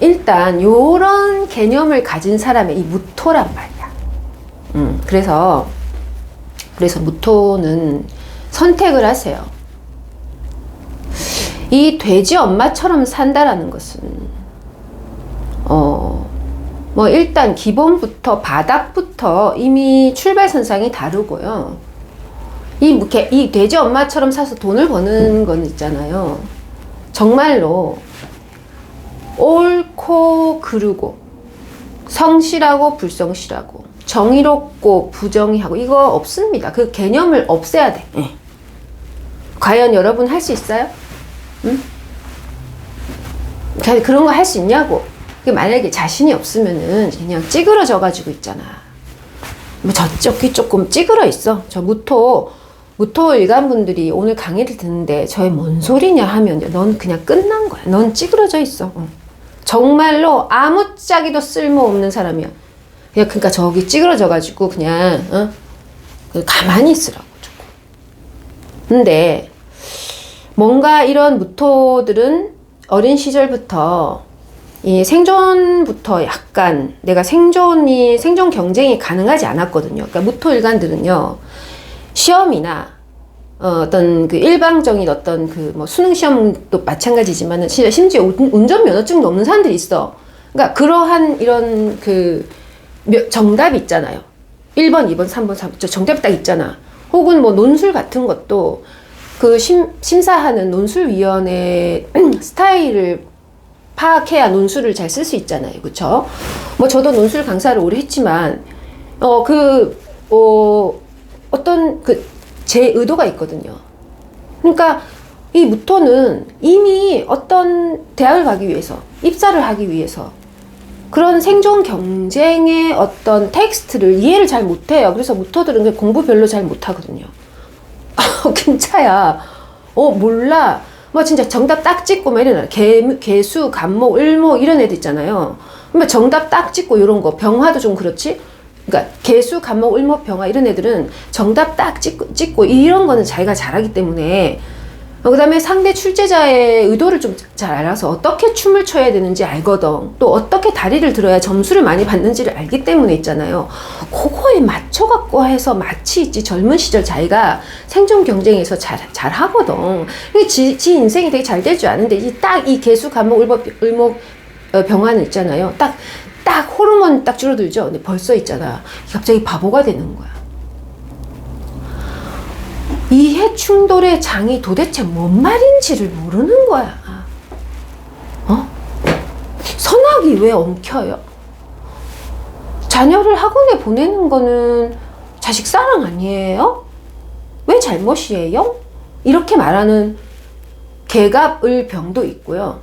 S1: 일단 요런 개념을 가진 사람의 이 무토란 말이야. 그래서 무토는 선택을 하세요. 이 돼지 엄마처럼 산다라는 것은 뭐 일단 기본부터 바닥부터 이미 출발선상이 다르고요. 이 돼지 엄마처럼 사서 돈을 버는 건 있잖아요, 정말로 옳고 그르고 성실하고 불성실하고 정의롭고 부정의하고 이거 없습니다. 그 개념을 없애야 돼. 과연 여러분 할 수 있어요? 응? 그런 거 할 수 있냐고. 만약에 자신이 없으면은 그냥 찌그러져 가지고 있잖아. 뭐 저쪽이 조금 찌그러 있어. 저 무토 일간분들이 오늘 강의를 듣는데 저의 뭔 소리냐 하면 넌 그냥 끝난 거야. 넌 찌그러져 있어. 정말로 아무짝에도 쓸모없는 사람이야. 그러니까 저기 찌그러져 가지고 그냥 가만히 있으라고 조금. 근데 뭔가 이런 무토들은 어린 시절부터 이 생존부터 약간 내가 생존 경쟁이 가능하지 않았거든요. 그러니까 무토일간들은요, 시험이나 어떤 그 일방적인 어떤 그 뭐 수능 시험도 마찬가지지만은 심지어 운전면허증도 없는 사람들이 있어. 그러니까 그러한 이런 그 정답이 있잖아요. 1번, 2번, 3번, 4번 정답이 딱 있잖아. 혹은 뭐 논술 같은 것도 그 심사하는 논술위원회 스타일을 파악해야 논술을 잘 쓸 수 있잖아요. 그쵸? 뭐 저도 논술 강사를 오래 했지만 어떤 제 의도가 있거든요. 그러니까 이 무토는 이미 어떤 대학을 가기 위해서, 입사를 하기 위해서 그런 생존 경쟁의 어떤 텍스트를 이해를 잘 못해요. 그래서 무토들은 공부 별로 잘 못하거든요. 김차야. 몰라. 뭐 진짜 정답 딱 찍고 막 이러나. 개수, 간목, 을목 이런 애들 있잖아요. 그러면 정답 딱 찍고 이런 거. 병화도 좀 그렇지? 그러니까 개수, 간목, 을목, 병화 이런 애들은 정답 딱 찍고 이런 거는 자기가 잘하기 때문에 그 다음에 상대 출제자의 의도를 좀 잘 알아서 어떻게 춤을 춰야 되는지 알거든. 또 어떻게 다리를 들어야 점수를 많이 받는지를 알기 때문에 있잖아요. 그거에 맞춰갖고 해서 마치 있지 젊은 시절 자기가 생존 경쟁에서 잘 하거든. 지 인생이 되게 잘 될 줄 아는데 딱 이 개수, 간목, 을목 병화는 있잖아요. 딱 호르몬 딱 줄어들죠. 근데 벌써 있잖아. 갑자기 바보가 되는 거야. 이해 충돌의 장이 도대체 뭔 말인지를 모르는 거야. 선악이 왜 엉켜요? 자녀를 학원에 보내는 거는 자식 사랑 아니에요? 왜 잘못이에요? 이렇게 말하는 개갑을병도 있고요.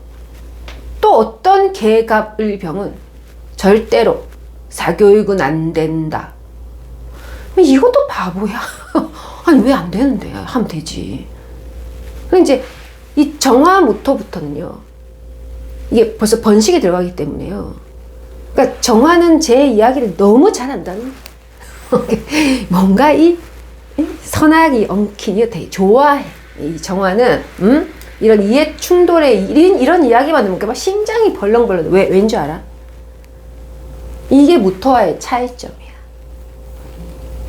S1: 또 어떤 개갑을병은 절대로 사교육은 안 된다. 이것도 바보야. 아니 왜 안 되는데? 하면 되지. 이제 이 정화무토부터는요. 이게 벌써 번식에 들어가기 때문에요. 그러니까 정화는 제 이야기를 너무 잘한다는 뭔가 이 선악이 엉키니 되게 좋아해. 이 정화는 이런 이해 충돌에 이런 이야기만 들으면 막 심장이 벌렁벌렁. 왠 줄 알아? 이게 무토와의 차이점이야.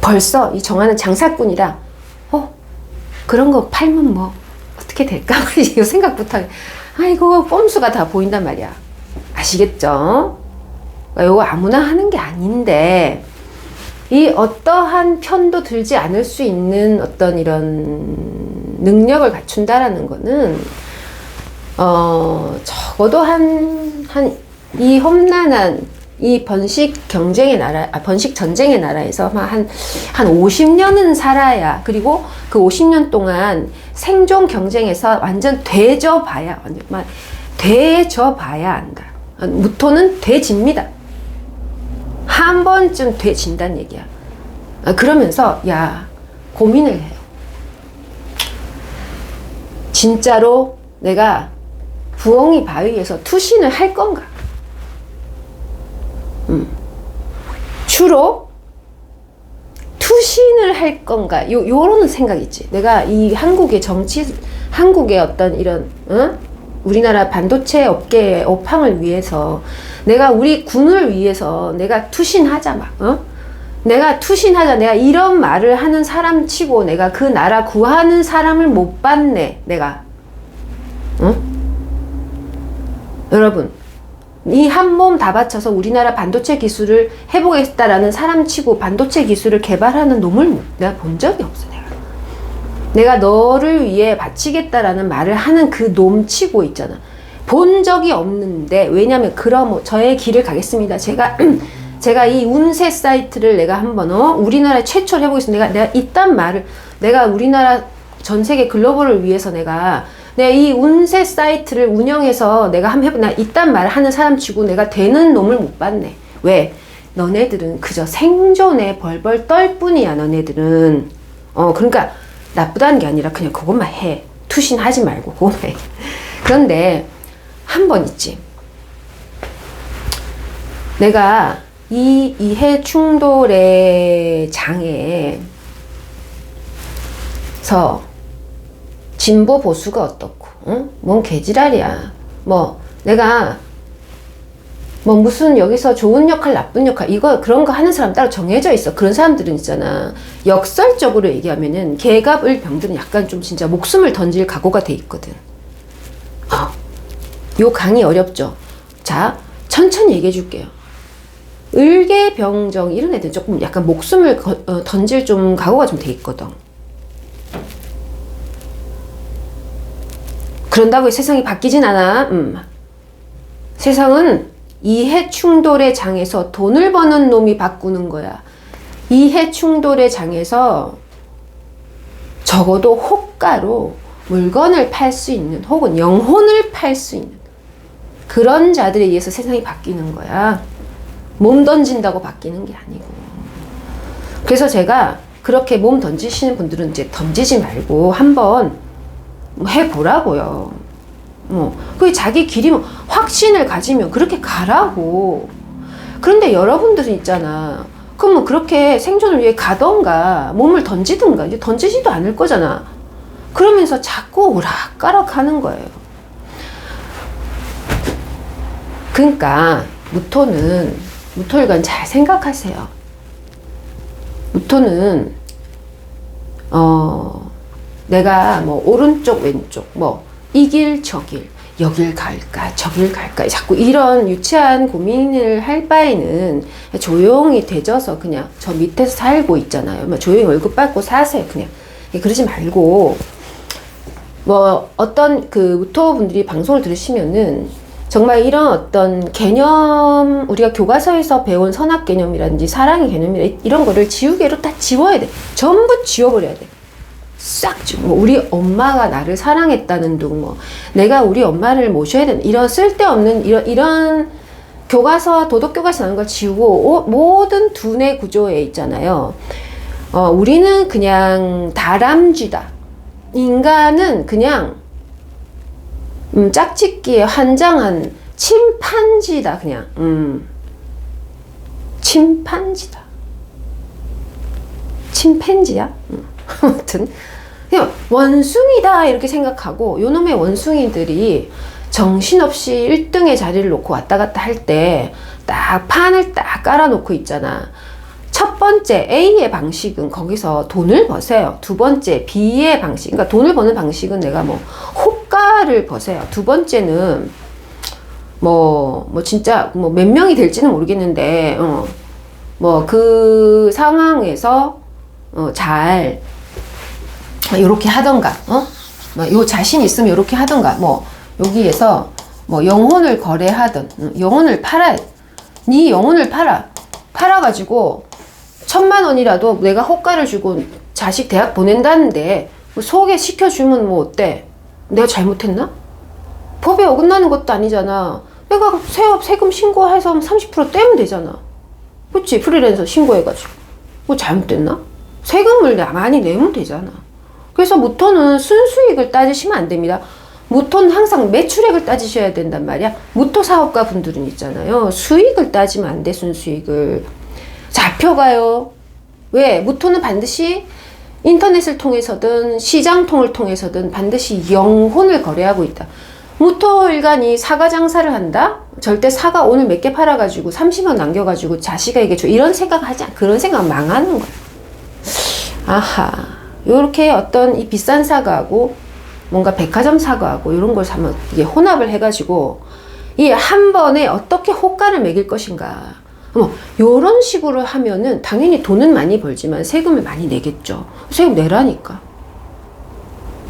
S1: 벌써 이 정화는 장사꾼이라 그런 거 팔면 뭐 어떻게 될까? 이거 생각부터 아이고 꼼수가 다 보인단 말이야. 아시겠죠? 이거 아무나 하는 게 아닌데 이 어떠한 편도 들지 않을 수 있는 어떤 이런 능력을 갖춘다라는 거는 적어도 이 험난한 이 번식 전쟁의 나라에서 한 50년은 살아야, 그리고 그 50년 동안 생존 경쟁에서 완전 되져봐야 한다. 무토는 되집니다. 한 번쯤 되진다는 얘기야. 그러면서 고민을 해요. 진짜로 내가 부엉이 바위에서 투신을 할 건가? 주로 투신을 할 건가? 요런 생각이 있지. 내가 이 한국의 어떤 이런, 우리나라 반도체 업계의 업황을 위해서, 내가 우리 군을 위해서 내가 투신하자, 내가 이런 말을 하는 사람 치고 내가 그 나라 구하는 사람을 못 봤네, 내가. 여러분. 이 한 몸 다 바쳐서 우리나라 반도체 기술을 해보겠다라는 사람 치고 반도체 기술을 개발하는 놈을 내가 본 적이 없어. 내가 너를 위해 바치겠다라는 말을 하는 그 놈 치고 있잖아. 본 적이 없는데, 왜냐면 그럼 저의 길을 가겠습니다. 제가 이 운세 사이트를 내가 한번 우리나라에 최초로 해보겠습니다. 내가 이딴 말을 내가 우리나라 전 세계 글로벌을 위해서 내가 이 운세 사이트를 운영해서 내가 한번 해보, 나 이딴 말 하는 사람 치고 내가 되는 놈을 못 봤네. 왜? 너네들은 그저 생존에 벌벌 떨 뿐이야, 너네들은. 그러니까 나쁘다는 게 아니라 그냥 그것만 해. 투신하지 말고 그것만 해. 그런데 한 번 있지. 내가 이 이해 충돌의 장애에서 진보 보수가 어떻고, 뭔 개지랄이야. 뭐 내가 뭐 무슨 여기서 좋은 역할 나쁜 역할 이거 그런 거 하는 사람 따로 정해져 있어. 그런 사람들은 있잖아. 역설적으로 얘기하면은 개갑을 병들은 약간 좀 진짜 목숨을 던질 각오가 돼 있거든. 요 강의 어렵죠. 자, 천천히 얘기해 줄게요. 을개병정 이런 애들 조금 약간 목숨을 던질 좀 각오가 좀 돼 있거든. 그런다고 세상이 바뀌진 않아. 세상은 이해 충돌의 장에서 돈을 버는 놈이 바꾸는 거야. 이해 충돌의 장에서 적어도 호가로 물건을 팔 수 있는 혹은 영혼을 팔 수 있는 그런 자들에 의해서 세상이 바뀌는 거야. 몸 던진다고 바뀌는 게 아니고. 그래서 제가 그렇게 몸 던지시는 분들은 이제 던지지 말고 한번 해보라고요. 그 자기 길이 확신을 가지면 그렇게 가라고. 그런데 여러분들은 있잖아. 그럼 뭐 그렇게 생존을 위해 가던가 몸을 던지든가 이제 던지지도 않을 거잖아. 그러면서 자꾸 오락가락 하는 거예요. 그러니까 무토일관 잘 생각하세요. 무토는 내가 뭐 오른쪽 왼쪽 뭐 이 길 저 길 여길 갈까 저길 갈까 자꾸 이런 유치한 고민을 할 바에는 조용히 되져서 그냥 저 밑에서 살고 있잖아요. 뭐 조용히 월급 받고 사세요. 그냥 그러지 말고 뭐 어떤 그 무토분들이 방송을 들으시면은 정말 이런 어떤 개념 우리가 교과서에서 배운 선악 개념이라든지 사랑의 개념이라 이런 거를 지우개로 다 지워야 돼. 전부 지워버려야 돼. 싹 지우고 뭐 우리 엄마가 나를 사랑했다는 둥 뭐 내가 우리 엄마를 모셔야 되는 이런 쓸데없는 이런 교과서 도덕 교과서 나오는 걸 지우고 모든 두뇌 구조에 있잖아요. 우리는 그냥 다람쥐다. 인간은 그냥 짝짓기에 환장한 침판지다. 그냥 침판지다. 침팬지야? 아무튼 그냥 원숭이다 이렇게 생각하고 요놈의 원숭이들이 정신없이 1등의 자리를 놓고 왔다 갔다 할 때 딱 판을 딱 깔아놓고 있잖아. 첫 번째 A의 방식은 거기서 돈을 버세요. 두 번째 B의 방식, 그러니까 돈을 버는 방식은 내가 뭐 호가를 버세요. 두 번째는 뭐 진짜 뭐 몇 명이 될지는 모르겠는데 뭐 그 상황에서 잘 요렇게 하던가 요 자신 있으면 요렇게 하던가 뭐 여기에서 뭐 영혼을 거래하든 영혼을 팔아야 네 영혼을 팔아가지고 1,000,000원이라도 내가 호가를 주고 자식 대학 보낸다는데 뭐 소개시켜주면 뭐 어때? 내가 잘못했나? 법에 어긋나는 것도 아니잖아. 내가 세금 신고해서 30% 떼면 되잖아. 그치? 프리랜서 신고해가지고 뭐 잘못됐나? 세금을 많이 내면 되잖아. 그래서 무토는 순수익을 따지시면 안 됩니다. 무토는 항상 매출액을 따지셔야 된단 말이야. 무토 사업가 분들은 있잖아요. 수익을 따지면 안 돼. 순수익을. 잡혀가요. 왜? 무토는 반드시 인터넷을 통해서든 시장통을 통해서든 반드시 영혼을 거래하고 있다. 무토일간이 사과 장사를 한다? 절대 사과 오늘 몇 개 팔아가지고 30원 남겨가지고 자식에게 줘. 이런 생각하지 않아. 그런 생각 망하는 거야. 아하. 요렇게 어떤 이 비싼 사과하고 뭔가 백화점 사과하고 이런 걸 사면 이게 혼합을 해가지고 이 한 번에 어떻게 호가를 매길 것인가. 요런 식으로 하면은 당연히 돈은 많이 벌지만 세금을 많이 내겠죠. 세금 내라니까.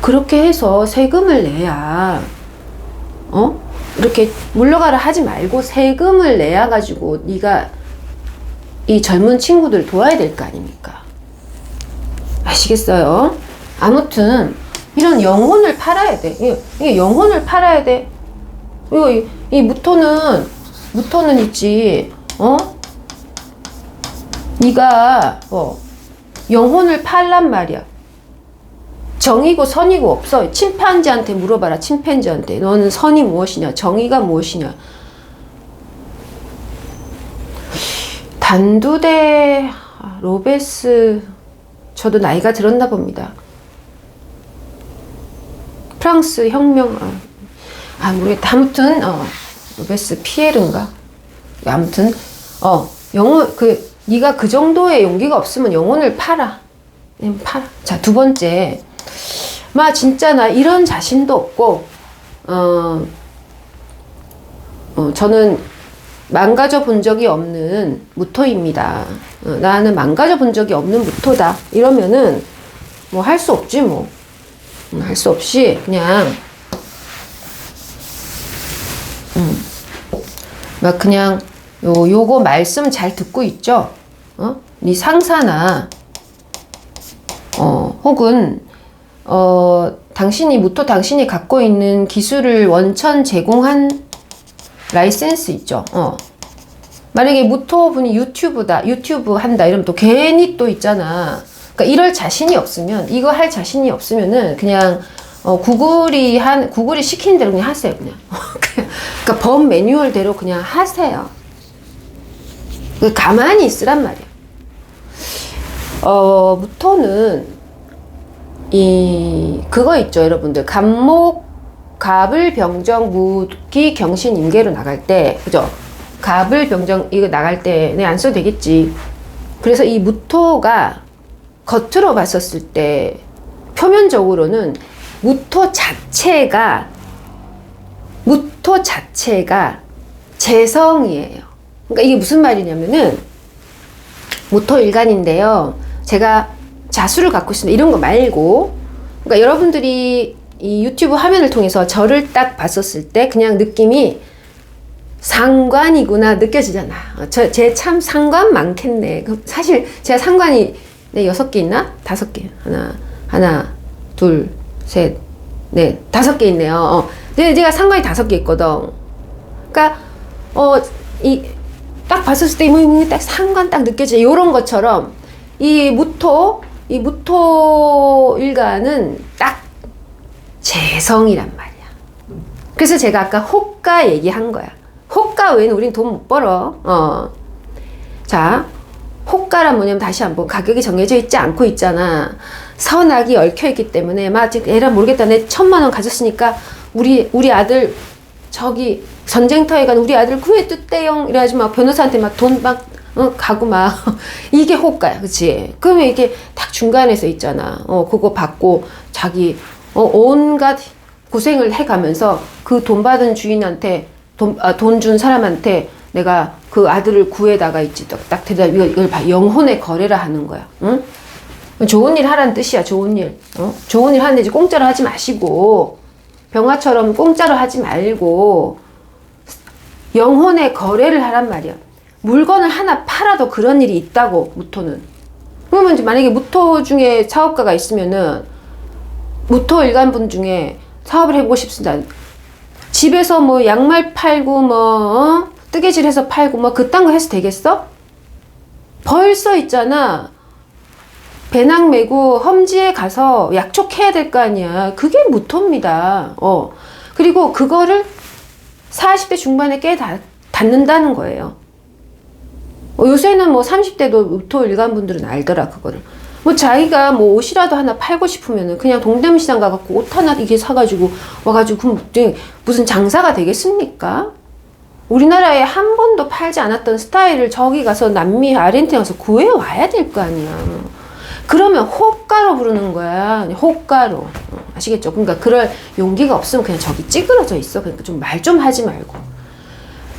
S1: 그렇게 해서 세금을 내야 이렇게 물러가라 하지 말고 세금을 내야 가지고 네가 이 젊은 친구들 도와야 될 거 아닙니까? 아시겠어요? 아무튼 이런 영혼을 팔아야 돼. 이게 영혼을 팔아야 돼. 이거 이 무토는 있지. 네가 영혼을 팔란 말이야. 정이고 선이고 없어. 침팬지한테 물어봐라. 침팬지한테 너는 선이 무엇이냐, 정의가 무엇이냐. 단두대 로베스, 저도 나이가 들었나 봅니다. 프랑스 혁명. 모르겠다. 아무튼, 로베스 피에르인가? 아무튼, 영혼, 네가 그 정도의 용기가 없으면 영혼을 팔아. 그냥 팔아. 자, 두 번째. 진짜 나 이런 자신도 없고, 저는 망가져 본 적이 없는 무토입니다. 나는 망가져 본 적이 없는 무토다. 이러면은, 할 수 없지, 뭐. 할 수 없이, 그냥, 그냥, 요거 말씀 잘 듣고 있죠? 네 상사나, 혹은, 당신이 갖고 있는 기술을 원천 제공한 라이센스 있죠? 만약에 무토분이 유튜브 한다, 이러면 또 괜히 또 있잖아. 그러니까 이럴 자신이 없으면, 이거 할 자신이 없으면은 그냥, 구글이 시키는 대로 그냥 하세요, 그냥. 그러니까 법 매뉴얼대로 그냥 하세요. 가만히 있으란 말이야. 무토는, 그거 있죠, 여러분들. 갑을 병정, 무기, 경신, 임계로 나갈 때, 그죠? 갑을 병정, 이거 나갈 때, 안 써도 되겠지. 그래서 이 무토가 겉으로 봤었을 때, 표면적으로는 무토 자체가 재성이에요. 그러니까 이게 무슨 말이냐면은, 무토 일간인데요. 제가 자수를 갖고 있습니다. 이런 거 말고, 그러니까 여러분들이 이 유튜브 화면을 통해서 저를 딱 봤었을 때 그냥 느낌이 상관이구나 느껴지잖아. 제 참 상관 많겠네. 사실 제가 상관이 6개 있나? 5개. 하나, 둘, 셋, 넷, 5개 있네요. 제가 상관이 5개 있거든. 그러니까 딱 봤었을 때 딱 상관 딱 느껴져. 요런 것처럼 이 무토 일간은 딱 재성이란 말이야. 그래서 제가 아까 호가 얘기한 거야. 호가 외에는 우린 돈 못 벌어. 자, 호가란 뭐냐면 다시 한번 가격이 정해져 있지 않고 있잖아. 선악이 얽혀 있기 때문에 에라 모르겠다. 내 1,000만 원 가졌으니까 우리 아들 저기 전쟁터에 간 우리 아들 구해줬대요. 이래가지고 막 변호사한테 막 돈 가고 막 이게 호가야, 그치? 그러면 이게 딱 중간에서 있잖아. 그거 받고 자기 온갖 고생을 해가면서 그 돈 받은 주인한테 돈 준 사람한테 내가 그 아들을 구해다가 있지. 딱 대답 이걸 봐. 영혼의 거래라 하는 거야. 응? 좋은 일 하라는 뜻이야. 좋은 일. 좋은 일 하는데 공짜로 하지 마시고 병화처럼 공짜로 하지 말고 영혼의 거래를 하란 말이야. 물건을 하나 팔아도 그런 일이 있다고, 무토는. 그러면 이제 만약에 무토 중에 사업가가 있으면은, 무토 일간분 중에 사업을 해보고 싶습니다. 집에서 뭐 양말 팔고, 뜨개질 해서 팔고, 그딴 거 해서 되겠어? 벌써 있잖아. 배낭 메고 험지에 가서 약촉해야 될 거 아니야. 그게 무토입니다. 그리고 그거를 40대 중반에 닫는다는 거예요. 요새는 30대도 무토 일간분들은 알더라, 그거를. 자기가 옷이라도 하나 팔고 싶으면은 그냥 동대문시장 가갖고 옷 하나 이렇게 사가지고 와가지고 무슨 장사가 되겠습니까? 우리나라에 한 번도 팔지 않았던 스타일을 저기 가서 남미 아르헨티나 가서 구해와야 될 거 아니야. 그러면 호가로 부르는 거야. 호가로. 아시겠죠? 그러니까 그럴 용기가 없으면 그냥 저기 찌그러져 있어. 그러니까 좀 말 좀 하지 말고.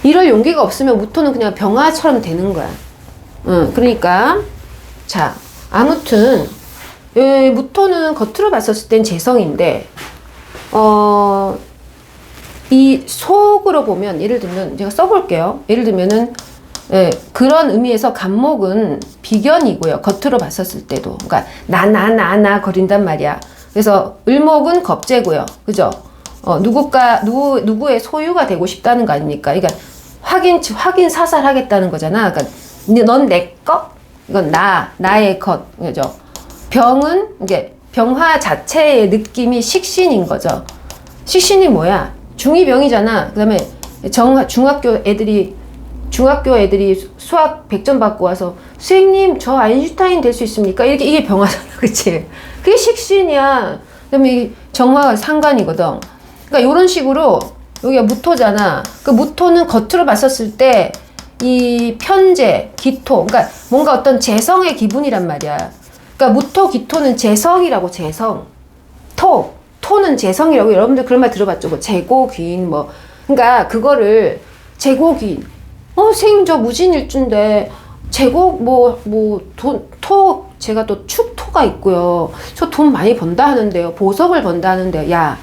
S1: 이럴 용기가 없으면 무토는 그냥 병화처럼 되는 거야. 그러니까 자, 아무튼 무토는 겉으로 봤었을 땐 재성인데 이 속으로 보면 예를 들면 제가 써볼게요. 예를 들면은 그런 의미에서 간목은 비견이고요. 겉으로 봤었을 때도. 그러니까 나 거린단 말이야. 그래서 을목은 겁재고요. 그죠? 누구의 소유가 되고 싶다는 거 아닙니까? 그러니까 확인 사살하겠다는 거잖아. 그러니까 넌 내 거? 이건 나의 것. 그죠? 병은 이게 병화 자체의 느낌이 식신인 거죠. 식신이 뭐야? 중2병이잖아. 그 다음에 중학교 애들이 수학 100점 받고 와서 선생님 저 아인슈타인 될 수 있습니까? 이게 병화잖아. 그치? 그게 식신이야. 그 다음에 정화가 상관이거든. 그러니까 이런 식으로 여기가 무토잖아. 그 무토는 겉으로 봤었을 때 이 편재, 기토, 그러니까 뭔가 어떤 재성의 기분이란 말이야. 그러니까 무토, 기토는 재성이라고, 재성. 토는 재성이라고. 여러분들 그런 말 들어봤죠? 뭐 재고귀인 뭐. 그러니까 그거를 재고귀인. 생저 무진일주인데 토, 제가 또 축토가 있고요. 저 돈 많이 번다 하는데요. 보석을 번다 하는데요. 야,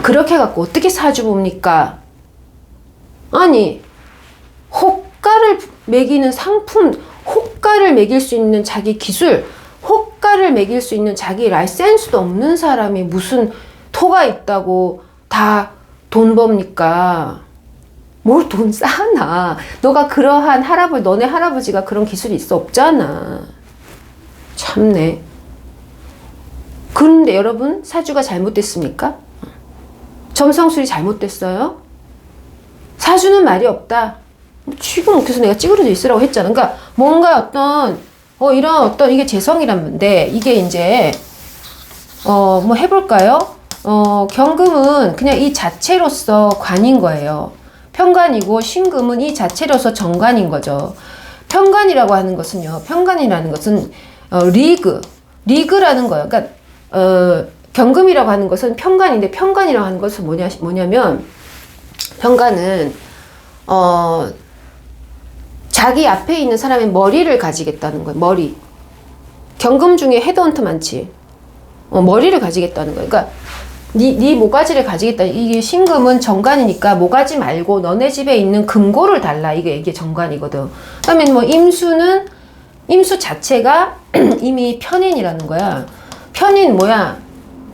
S1: 그렇게 해갖고 어떻게 사주 봅니까? 아니, 호가를 매기는 상품, 호가를 매길 수 있는 자기 기술, 호가를 매길 수 있는 자기 라이센스도 없는 사람이 무슨 토가 있다고 다 돈 법니까? 뭘 돈 쌓나? 너가 그러한 너네 할아버지가 그런 기술이 있어? 없잖아. 참네. 그런데 여러분, 사주가 잘못됐습니까? 점성술이 잘못됐어요? 사주는 말이 없다. 지금 그래서 내가 찌그러져 있으라고 했잖아. 그러니까 뭔가 이런 이게 재성이란 건데, 이게 이제 뭐 해볼까요? 경금은 그냥 이 자체로서 관인 거예요. 편관이고 신금은 이 자체로서 정관인 거죠. 편관이라고 하는 것은요. 편관이라는 것은 리그라는 거예요. 그러니까 경금이라고 하는 것은 편관인데, 편관이라고 하는 것은 뭐냐면 편관은 자기 앞에 있는 사람의 머리를 가지겠다는 거예요. 머리. 경금 중에 헤드헌터 많지. 머리를 가지겠다는 거예요. 그러니까 네 모가지를 가지겠다. 이게 신금은 정관이니까 모가지 말고 너네 집에 있는 금고를 달라. 이게 정관이거든. 그다음에 뭐 임수 자체가 이미 편인이라는 거야. 편인 뭐야?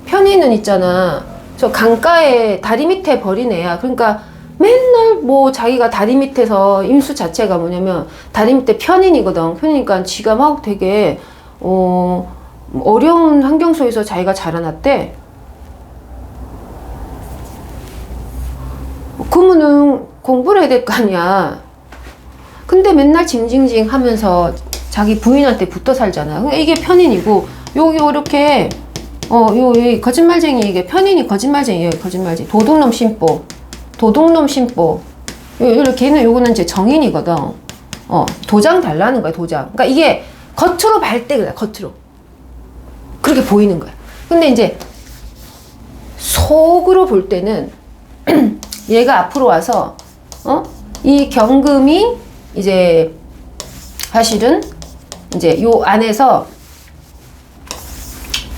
S1: 편인은 있잖아. 저 강가에 다리 밑에 버린 애야. 그러니까 맨날 뭐 자기가 다리 밑에서 임수 자체가 뭐냐면 다리 밑에 편인이거든. 편이니까 지가 막 되게 어려운 환경 속에서 자기가 자라났대. 그러면은 공부를 해야 될 거 아니야. 근데 맨날 징징징 하면서 자기 부인한테 붙어 살잖아. 그러니까 이게 편인이고, 여기 이렇게 여기 거짓말쟁이, 이게 편인이 거짓말쟁이에요. 거짓말쟁이. 도둑놈 심보. 이렇게는 요거는 이제 정인이거든. 도장 달라는 거야, 도장. 그러니까 이게 겉으로 볼 때 그래, 겉으로. 그렇게 보이는 거야. 근데 이제 속으로 볼 때는 얘가 앞으로 와서 이 경금이 이제 사실은 이제 요 안에서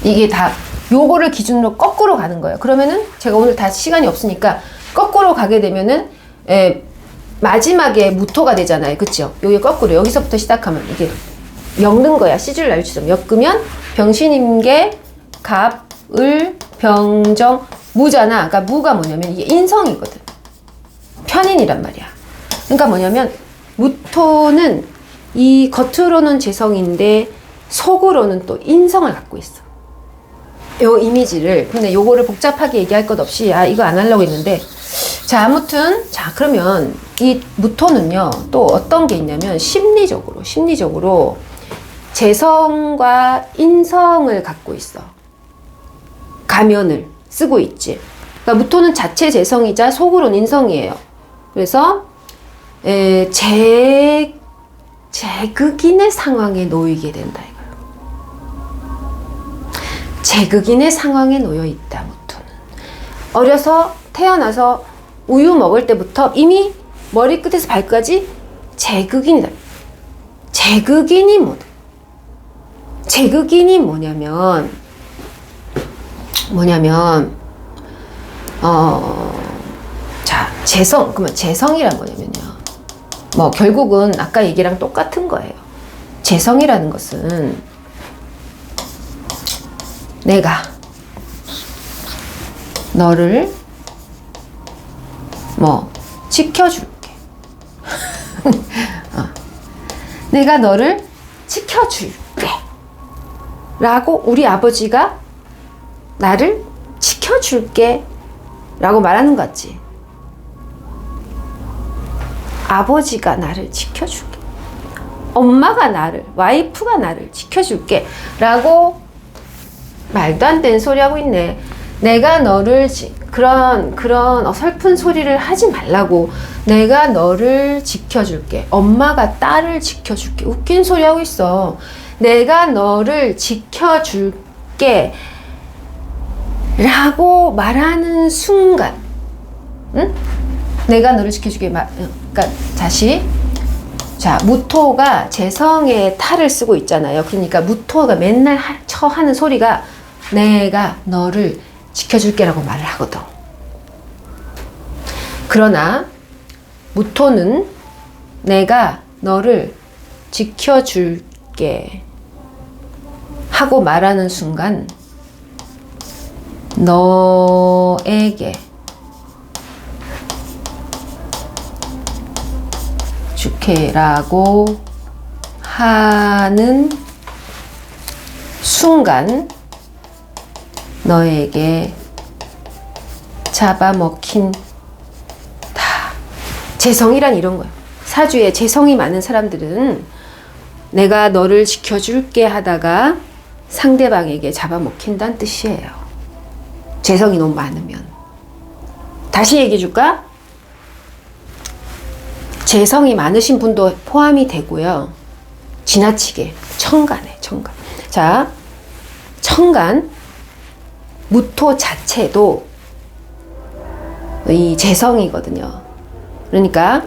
S1: 이게 다 요거를 기준으로 거꾸로 가는 거예요. 그러면은 제가 오늘 다 시간이 없으니까 거꾸로 가게 되면은 마지막에 무토가 되잖아요. 그쵸? 요게 거꾸로 여기서부터 시작하면 이게 엮는 거야. 시줄 날주점 엮으면 병신임계 갑, 을, 병정, 무잖아. 그러니까 무가 뭐냐면 이게 인성이거든. 편인이란 말이야. 그러니까 뭐냐면 무토는 이 겉으로는 재성인데 속으로는 또 인성을 갖고 있어. 요 이미지를. 근데 요거를 복잡하게 얘기할 것 없이 이거 안 하려고 했는데, 자, 아무튼 그러면 이 무토는요 또 어떤 게 있냐면 심리적으로 재성과 인성을 갖고 있어. 가면을 쓰고 있지. 그러니까 무토는 자체 재성이자 속으로는 인성이에요. 그래서 제극인의 상황에 놓이게 된다 이거예요. 제극인의 상황에 놓여 있다. 무토는 어려서 태어나서 우유 먹을 때부터 이미 머리끝에서 발끝까지 제극인이다. 제극인이 뭐냐면 자, 그러면 재성이란 뭐냐면요. 뭐 결국은 아까 얘기랑 똑같은 거예요. 재성이라는 것은 내가 너를 뭐 지켜줄게. 내가 너를 지켜줄게. 라고 우리 아버지가 나를 지켜줄게. 라고 말하는 것 같지. 아버지가 나를 지켜줄게. 엄마가 와이프가 나를 지켜줄게. 라고 말도 안 되는 소리 하고 있네. 내가 너를 그런 어설픈 소리를 하지 말라고. 내가 너를 지켜줄게. 엄마가 딸을 지켜줄게. 웃긴 소리 하고 있어. 내가 너를 지켜줄게 라고 말하는 순간, 응? 내가 너를 지켜줄게. 그러니까 다시, 자, 무토가 재성의 탈을 쓰고 있잖아요. 그러니까 무토가 맨날 하는 소리가 내가 너를 지켜줄게라고 말을 하거든. 그러나 무토는 내가 너를 지켜줄게 하고 말하는 순간 너에게 줄게라고 하는 순간 너에게 잡아먹힌다. 재성이란 이런 거예요. 사주에 재성이 많은 사람들은 내가 너를 지켜줄게 하다가 상대방에게 잡아먹힌다는 뜻이에요. 재성이 너무 많으면. 다시 얘기해 줄까? 재성이 많으신 분도 포함이 되고요. 지나치게 천간에 천간. 자, 천간 무토 자체도 이 재성이거든요. 그러니까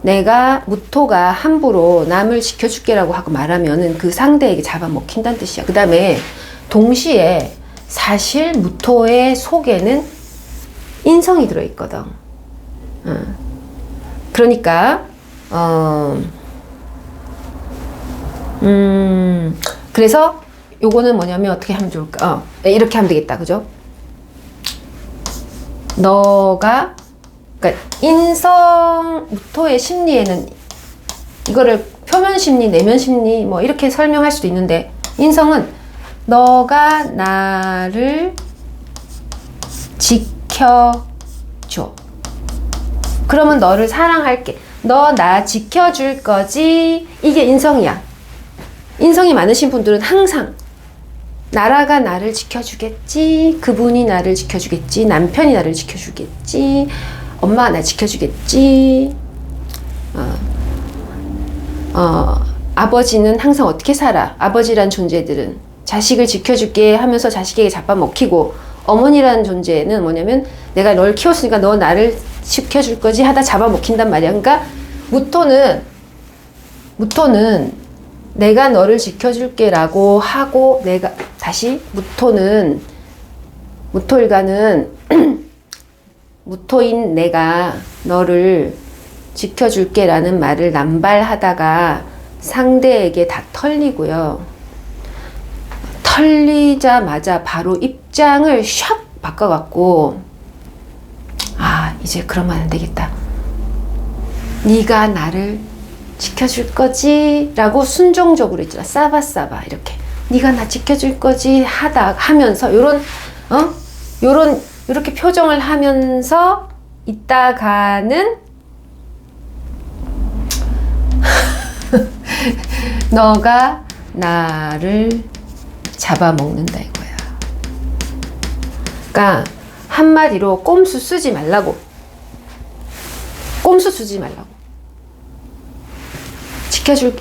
S1: 내가 무토가 함부로 남을 지켜줄게라고 하고 말하면은 그 상대에게 잡아먹힌다는 뜻이야. 그 다음에 동시에 사실 무토의 속에는 인성이 들어있거든. 그러니까 그래서 요거는 뭐냐면 어떻게 하면 좋을까? 이렇게 하면 되겠다. 그죠? 너가, 그러니까 인성, 무토의 심리에는 이거를 표면 심리, 내면 심리 뭐 이렇게 설명할 수도 있는데, 인성은 너가 나를 지켜줘. 그러면 너를 사랑할게. 너 나 지켜줄 거지. 이게 인성이야. 인성이 많으신 분들은 항상 나라가 나를 지켜주겠지, 그분이 나를 지켜주겠지, 남편이 나를 지켜주겠지, 엄마가 나 지켜주겠지, 아버지는 항상 어떻게 살아? 아버지란 존재들은 자식을 지켜줄게 하면서 자식에게 잡아먹히고, 어머니라는 존재는 뭐냐면 내가 널 키웠으니까 너 나를 지켜줄 거지 하다 잡아먹힌단 말이야. 그러니까 무토는 내가 너를 지켜줄게 라고 하고, 내가 다시 무토일가는 무토인 내가 너를 지켜줄게 라는 말을 남발하다가 상대에게 다 털리고요. 털리자마자 바로 입장을 샥 바꿔갖고, 아, 이제 그러면 안 되겠다. 네가 나를 지켜줄 거지? 라고 순종적으로 있잖아. 싸바싸바 이렇게. 네가 나 지켜줄 거지? 하면서 요렇게 표정을 하면서 있다가는 너가 나를 잡아먹는다 이거야. 그러니까 한마디로 꼼수 쓰지 말라고. 꼼수 쓰지 말라고.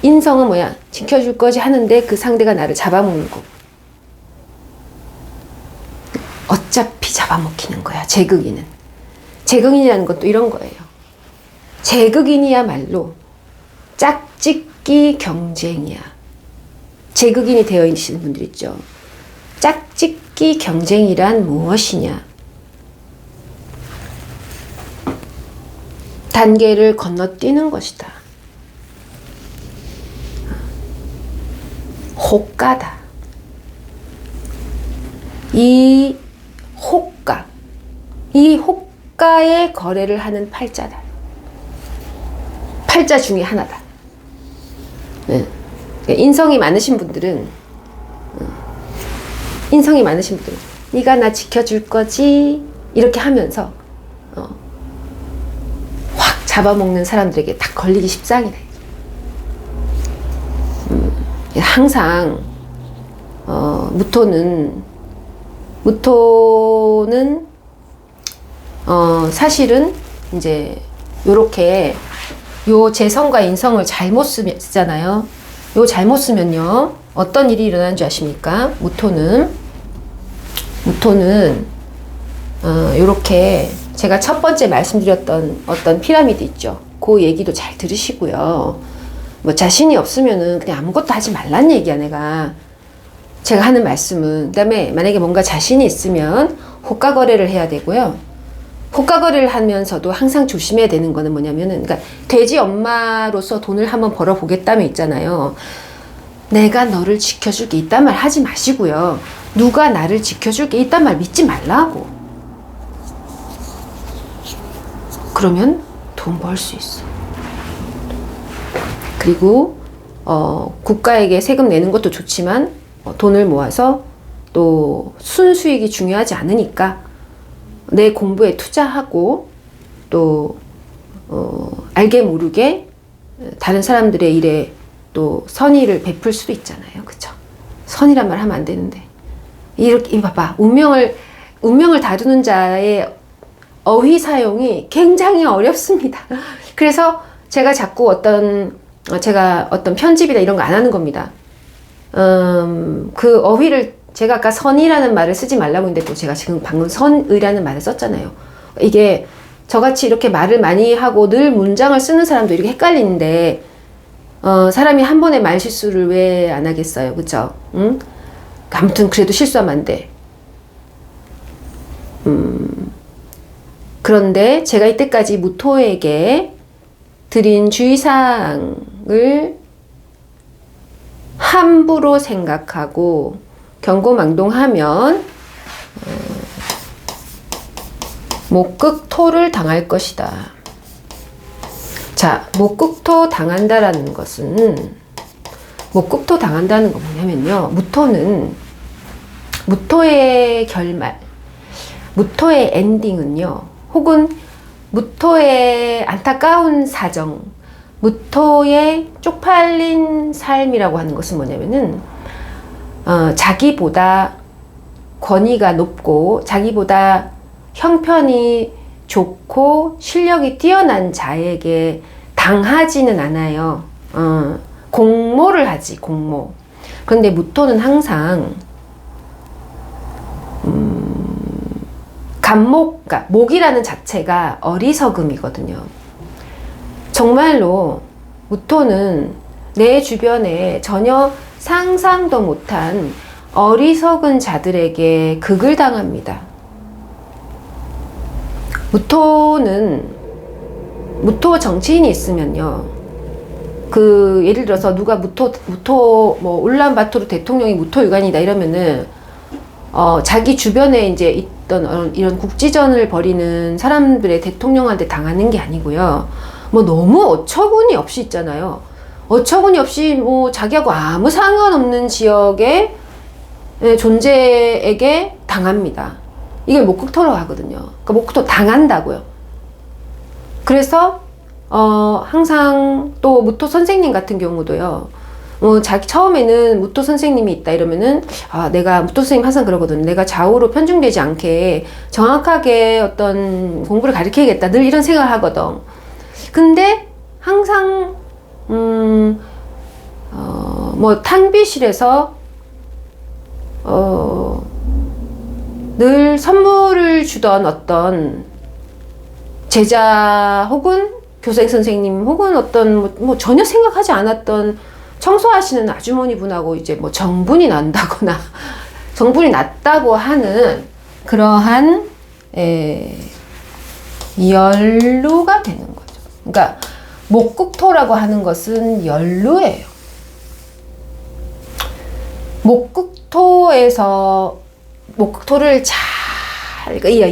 S1: 인성은 뭐야? 지켜줄 거지 하는데 그 상대가 나를 잡아먹는 거. 어차피 잡아먹히는 거야. 재극인은. 재극인이라는 것도 이런 거예요. 재극인이야말로 짝짓기 경쟁이야. 재극인이 되어 있는 분들 있죠. 짝짓기 경쟁이란 무엇이냐? 단계를 건너뛰는 것이다. 호가다. 이 호가의 거래를 하는 팔자다. 팔자 중에 하나다. 네. 인성이 많으신 분들은 네가 나 지켜줄 거지? 이렇게 하면서 확 잡아먹는 사람들에게 딱 걸리기 십상이네. 항상 무토는 무토는 사실은 이제 요렇게 요 재성과 인성을 잘못 쓰잖아요. 요 잘못 쓰면요 어떤 일이 일어나는 줄 아십니까? 무토는 요렇게 제가 첫 번째 말씀드렸던 어떤 피라미드 있죠. 그 얘기도 잘 들으시고요. 뭐 자신이 없으면은 그냥 아무것도 하지 말란 얘기야, 제가 하는 말씀은. 그 다음에 만약에 뭔가 자신이 있으면 호가 거래를 해야 되고요. 호가 거래를 하면서도 항상 조심해야 되는 거는 뭐냐면은, 그러니까 돼지 엄마로서 돈을 한번 벌어 보겠다면 있잖아요. 내가 너를 지켜줄 게 있단 말 하지 마시고요. 누가 나를 지켜줄 게 있단 말 믿지 말라고. 그러면 돈 벌 수 있어. 그리고 국가에게 세금 내는 것도 좋지만 돈을 모아서 또 순수익이 중요하지 않으니까 내 공부에 투자하고 또 알게 모르게 다른 사람들의 일에 또 선의를 베풀 수도 있잖아요. 그쵸? 선이란 말 하면 안 되는데 이렇게 봐봐. 운명을 다루는 자의 어휘 사용이 굉장히 어렵습니다. 그래서 제가 자꾸 제가 어떤 편집이나 이런 거 안 하는 겁니다. 그 어휘를 제가 아까 선이라는 말을 쓰지 말라고 했는데 또 제가 지금 방금 선의라는 말을 썼잖아요. 이게 저같이 이렇게 말을 많이 하고 늘 문장을 쓰는 사람도 이렇게 헷갈리는데 사람이 한 번에 말 실수를 왜 안 하겠어요. 그쵸? 응? 아무튼 그래도 실수하면 안 돼. 그런데 제가 이때까지 무토에게 드린 주의사항을 함부로 생각하고 경고망동하면 목극토를 당할 것이다. 자, 목극토 당한다라는 것은 목극토 당한다는 건 뭐냐면요. 무토의 결말, 무토의 엔딩은요. 혹은 무토의 안타까운 사정, 무토의 쪽팔린 삶이라고 하는 것은 뭐냐면은 자기보다 권위가 높고 자기보다 형편이 좋고 실력이 뛰어난 자에게 당하지는 않아요. 공모를 하지, 공모. 그런데 무토는 항상 간목, 그러니까 목이라는 자체가 어리석음이거든요. 정말로 무토는 내 주변에 전혀 상상도 못한 어리석은 자들에게 극을 당합니다. 무토 정치인이 있으면요. 예를 들어서 누가 무토 뭐 울란바토르 대통령이 무토 유관이다 이러면은 자기 주변에 이제 있던 이런 국지전을 벌이는 사람들의 대통령한테 당하는 게 아니고요. 뭐 너무 어처구니 없이 있잖아요. 어처구니 없이 뭐 자기하고 아무 상관없는 지역의 존재에게 당합니다. 이걸 목극토라고 하거든요. 그러니까 목극토 당한다고요. 그래서 항상 또 무토 선생님 같은 경우도요. 자기 처음에는 무토 선생님이 있다 이러면은 내가 무토 선생님 항상 그러거든요. 내가 좌우로 편중되지 않게 정확하게 어떤 공부를 가르쳐야겠다. 늘 이런 생각을 하거든. 근데 항상 뭐 탕비실에서 늘 선물을 주던 어떤 제자 혹은 교생 선생님 혹은 어떤 뭐 전혀 생각하지 않았던 청소하시는 아주머니 분하고 이제 뭐 정분이 난다거나 정분이 났다고 하는 그러한 연루가 되는 거죠. 그러니까 목극토라고 하는 것은 연루예요. 목극토를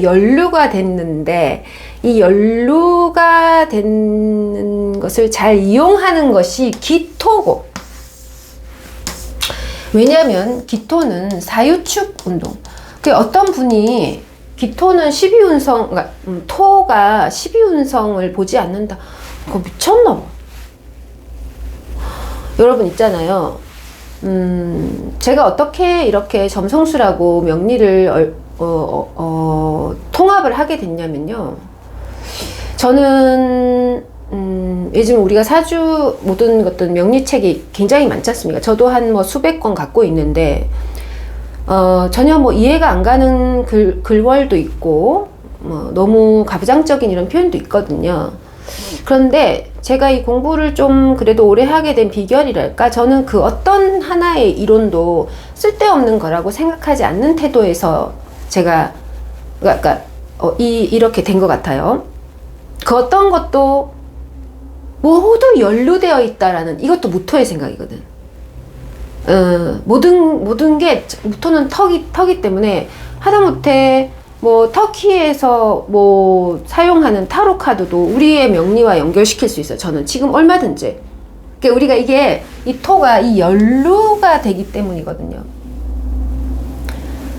S1: 연루가 됐는데 이 연루가 된 것을 잘 이용하는 것이 기토고, 왜냐하면 기토는 사유축 운동. 어떤 분이 기토는 12운성, 그러니까 토가 12운성을 보지 않는다. 그거 미쳤나 봐. 여러분 있잖아요. 제가 어떻게 이렇게 점성술하고 명리를 통합을 하게 됐냐면요. 저는 요즘 우리가 사주 모든 것들 명리책이 굉장히 많지 않습니까? 저도 한 뭐 수백 권 갖고 있는데 전혀 뭐 이해가 안 가는 글월도 있고 뭐 너무 가부장적인 이런 표현도 있거든요. 그런데 제가 이 공부를 좀 그래도 오래 하게 된 비결이랄까, 저는 그 어떤 하나의 이론도 쓸데없는 거라고 생각하지 않는 태도에서 제가 그러니까 이렇게 된 것 같아요. 그 어떤 것도 모두 연루되어 있다라는, 이것도 무토의 생각이거든. 모든 게 무토는 터기 때문에 하다못해 뭐 터키에서 뭐 사용하는 타로 카드도 우리의 명리와 연결시킬 수 있어요. 저는 지금 얼마든지. 그러니까 우리가 이 토가 이 연루가 되기 때문이거든요.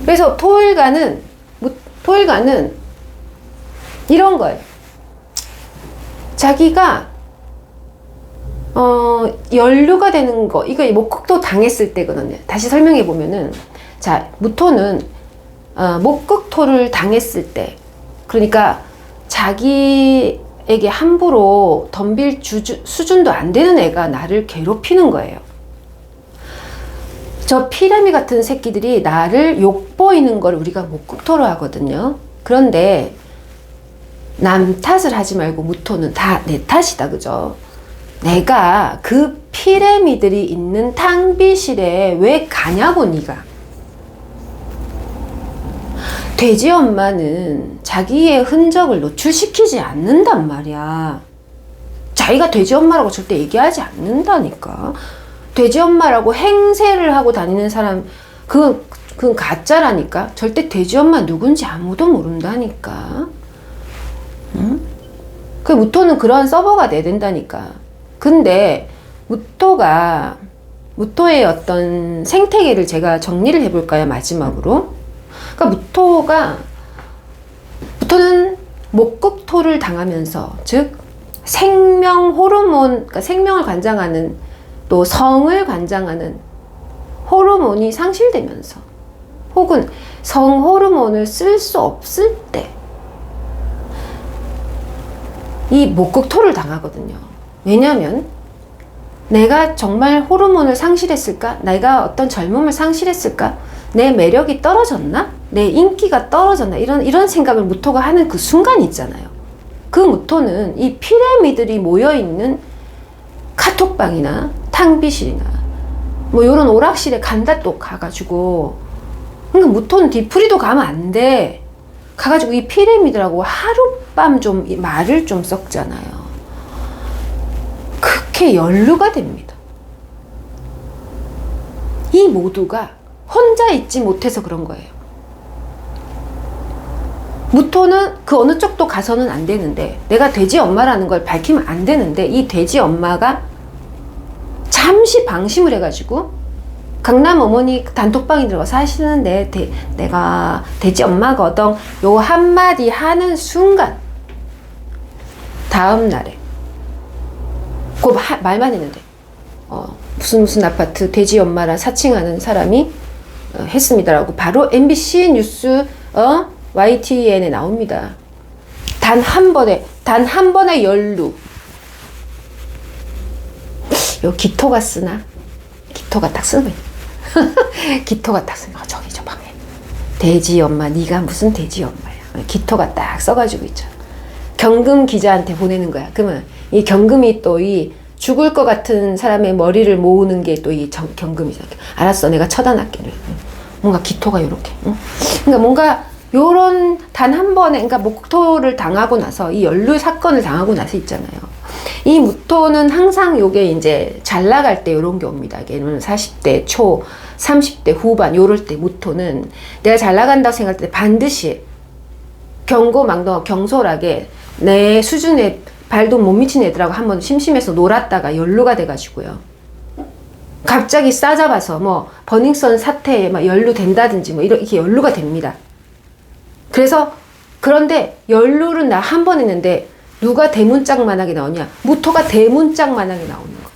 S1: 그래서 토일가는 이런 거예요. 자기가 연루가 되는 거, 이거 목극토 당했을 때거든요. 다시 설명해 보면은, 자, 무토는 목극토를 당했을 때, 그러니까 자기에게 함부로 덤빌 수준도 안 되는 애가 나를 괴롭히는 거예요. 저 피라미 같은 새끼들이 나를 욕보이는 걸 우리가 목극토로 하거든요. 그런데 남 탓을 하지 말고 무토는 다 내 탓이다, 그죠? 내가 그 피라미들이 있는 탕비실에 왜 가냐고, 네가. 돼지 엄마는 자기의 흔적을 노출시키지 않는단 말이야. 자기가 돼지 엄마라고 절대 얘기하지 않는다니까. 돼지 엄마라고 행세를 하고 다니는 사람, 그건 가짜라니까. 절대 돼지 엄마 누군지 아무도 모른다니까. 응? 그 무토는 그러한 서버가 돼야 된다니까. 근데 무토의 어떤 생태계를 제가 정리를 해볼까요, 마지막으로? 그러니까 무토는 목극토를 당하면서, 즉 생명 호르몬, 그러니까 생명을 관장하는, 또 성을 관장하는 호르몬이 상실되면서, 혹은 성 호르몬을 쓸 수 없을 때 이 목극토를 당하거든요. 왜냐하면 내가 정말 호르몬을 상실했을까? 내가 어떤 젊음을 상실했을까? 내 매력이 떨어졌나? 내 인기가 떨어졌나? 이런 생각을 무토가 하는 그 순간 있잖아요. 그 무토는 이 피라미들이 모여있는 카톡방이나 탕비실이나 뭐 요런 오락실에 간다, 또 가가지고. 그러니까 무토는 뒤풀이도 가면 안 돼. 가가지고 이 피라미드라고 하룻밤 좀 말을 좀 썩잖아요. 그렇게 연루가 됩니다. 이 모두가 혼자 있지 못해서 그런 거예요. 무토는 그 어느 쪽도 가서는 안 되는데, 내가 돼지 엄마라는 걸 밝히면 안 되는데, 이 돼지 엄마가 잠시 방심을 해가지고 강남 어머니 단톡방에 들어가 사시는데 내가 돼지 엄마거든, 요 한마디 하는 순간 다음 날에 그 말만 했는데 무슨 아파트 돼지 엄마라 사칭하는 사람이 했습니다라고 바로 MBC 뉴스 YTN에 나옵니다. 단 한 번의 연루. 요 기토가 쓰나? 기토가 딱 쓰는 거예요. 기토가 딱 쓰는 거. 저기 저 방에 돼지 엄마, 네가 무슨 돼지 엄마야. 기토가 딱 써가지고 있죠. 경금 기자한테 보내는 거야. 그러면 이 경금이 또 이 죽을 것 같은 사람의 머리를 모으는 게 또 이 경금이죠. 알았어, 내가 처단할게. 뭔가 기토가 요렇게. 응? 그러니까 뭔가 요런 단 한 번에, 그러니까 목토를 당하고 나서, 이 연루 사건을 당하고 나서 있잖아요. 이 무토는 항상 요게 이제 잘 나갈 때 요런 게 옵니다. 걔는 40대 초, 30대 후반 요럴 때 무토는 내가 잘 나간다고 생각할 때 반드시 경고망동 경솔하게 내 수준에 발도 못 미친 애들하고 한번 심심해서 놀았다가 연루가 돼가지고요. 갑자기 싸잡아서 뭐 버닝썬 사태에 막 연루된다든지 뭐 이렇게 연루가 됩니다. 그래서 그런데 연루는 나 한 번 했는데 누가 대문짝만하게 나오냐? 무토가 대문짝만하게 나오는 거.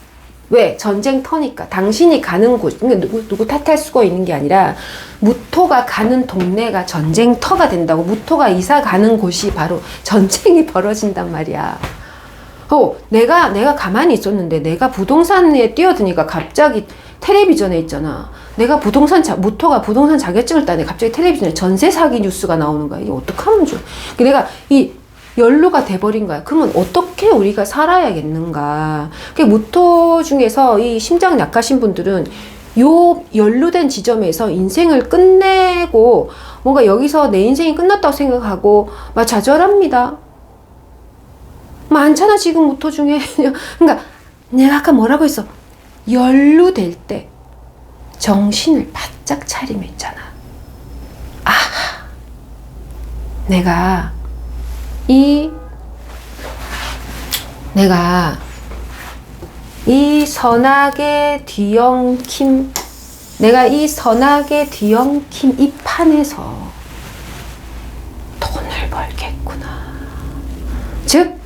S1: 왜? 전쟁터니까. 당신이 가는 곳, 그러니까 누구 탓할 수가 있는 게 아니라 무토가 가는 동네가 전쟁터가 된다고. 무토가 이사 가는 곳이 바로 전쟁이 벌어진단 말이야. 내가 가만히 있었는데 내가 부동산에 뛰어드니까 갑자기 텔레비전에 있잖아. 무토가 부동산 자격증을 따네. 갑자기 텔레비전에 전세 사기 뉴스가 나오는 거야. 이게 어떡하면 좋아. 내가 이 연루가 돼버린 거야. 그러면 어떻게 우리가 살아야겠는가. 무토 중에서 이 심장 약하신 분들은 요 연루된 지점에서 인생을 끝내고 뭔가 여기서 내 인생이 끝났다고 생각하고 막 좌절합니다. 많잖아 지금 무토 중에. 그러니까 내가 아까 뭐라고 했어. 연루될 때 정신을 바짝 차리면 있잖아. 내가 이 선악의 뒤엉킴, 이 판에서 돈을 벌겠구나. 즉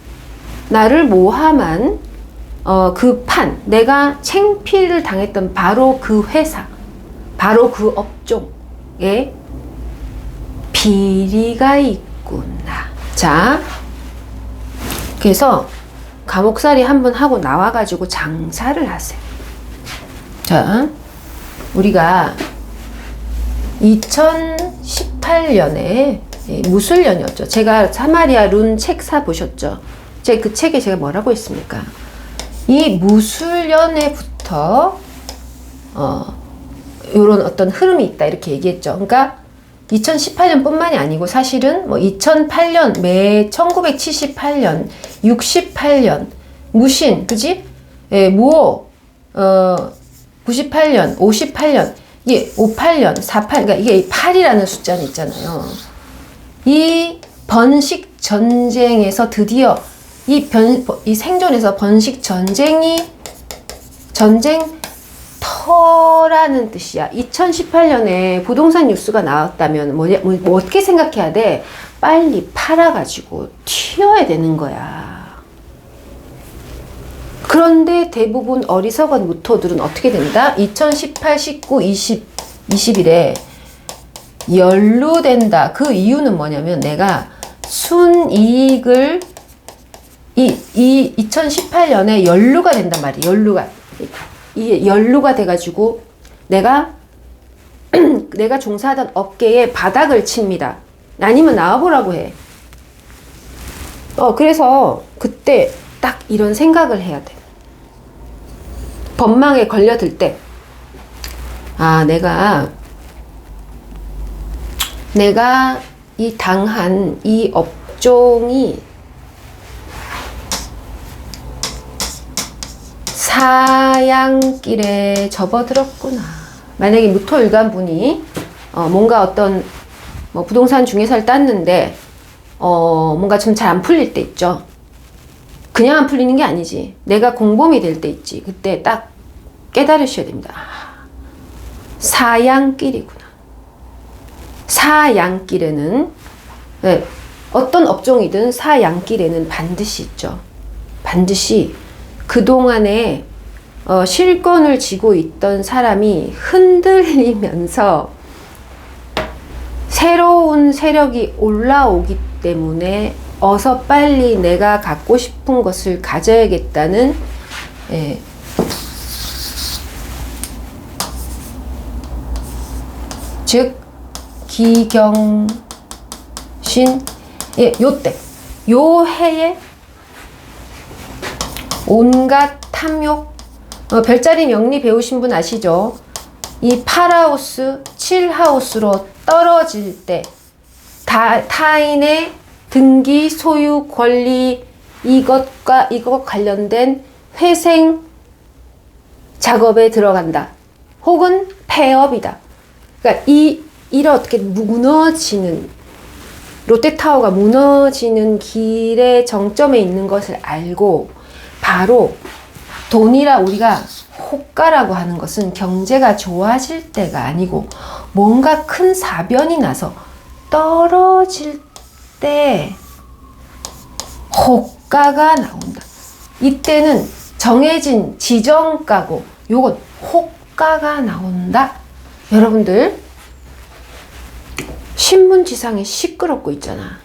S1: 나를 모함한 그 판, 내가 챙피를 당했던 바로 그 회사, 바로 그 업종에 비리가 있구나. 자, 그래서 감옥살이 한번 하고 나와가지고 장사를 하세요. 자, 우리가 2018년에 무술년이었죠. 제가 사마리아 룬 책 사보셨죠? 그 책에 제가 뭐라고 했습니까? 이 무술년에부터 이런 어떤 흐름이 있다 이렇게 얘기했죠. 그러니까 2018년 뿐만이 아니고 사실은 2008년, 1978년, 68년, 무신, 그지? 무오, 98년, 58년, 이게 58년, 48, 그러니까 이게 8이라는 숫자는 있잖아요. 이 번식 전쟁에서 드디어 이 생존에서 번식 전쟁터라는 뜻이야. 2018년에 부동산 뉴스가 나왔다면 뭐 어떻게 생각해야 돼? 빨리 팔아가지고 튀어야 되는 거야. 그런데 대부분 어리석은 무토들은 어떻게 된다? 2018, 19, 21에 연루된다. 그 이유는 뭐냐면 내가 순이익을 이 2018년에 연루가 된단 말이에요. 이게 연루가 돼가지고 내가 종사하던 업계에 바닥을 칩니다. 아니면 나와보라고 해. 그래서 그때 딱 이런 생각을 해야 돼. 법망에 걸려들 때, 내가 이 당한 이 업종이 사양길에 접어들었구나. 만약에 무토일간 분이 뭔가 어떤 부동산 중개사를 땄는데 뭔가 좀 잘 안 풀릴 때 있죠. 그냥 안 풀리는 게 아니지. 내가 공범이 될 때 있지. 그때 딱 깨달으셔야 됩니다. 사양길이구나. 사양길에는 어떤 업종이든 사양길에는 반드시 있죠. 반드시 그동안에 실권을 쥐고 있던 사람이 흔들리면서 새로운 세력이 올라오기 때문에 어서 빨리 내가 갖고 싶은 것을 가져야겠다는 즉 기경신 요때 요 해에 온갖 탐욕, 별자리 명리 배우신 분 아시죠? 이 8하우스, 7하우스로 떨어질 때 타인의 등기, 소유, 권리 이것과 이것 관련된 회생 작업에 들어간다. 혹은 폐업이다. 그러니까 이런 어떻게 무너지는 롯데타워가 무너지는 길의 정점에 있는 것을 알고 바로 돈이라 우리가 호가라고 하는 것은 경제가 좋아질 때가 아니고 뭔가 큰 사변이 나서 떨어질 때 호가가 나온다. 이때는 정해진 지정가고 요건 호가가 나온다. 여러분들 신문지상에 시끄럽고 있잖아.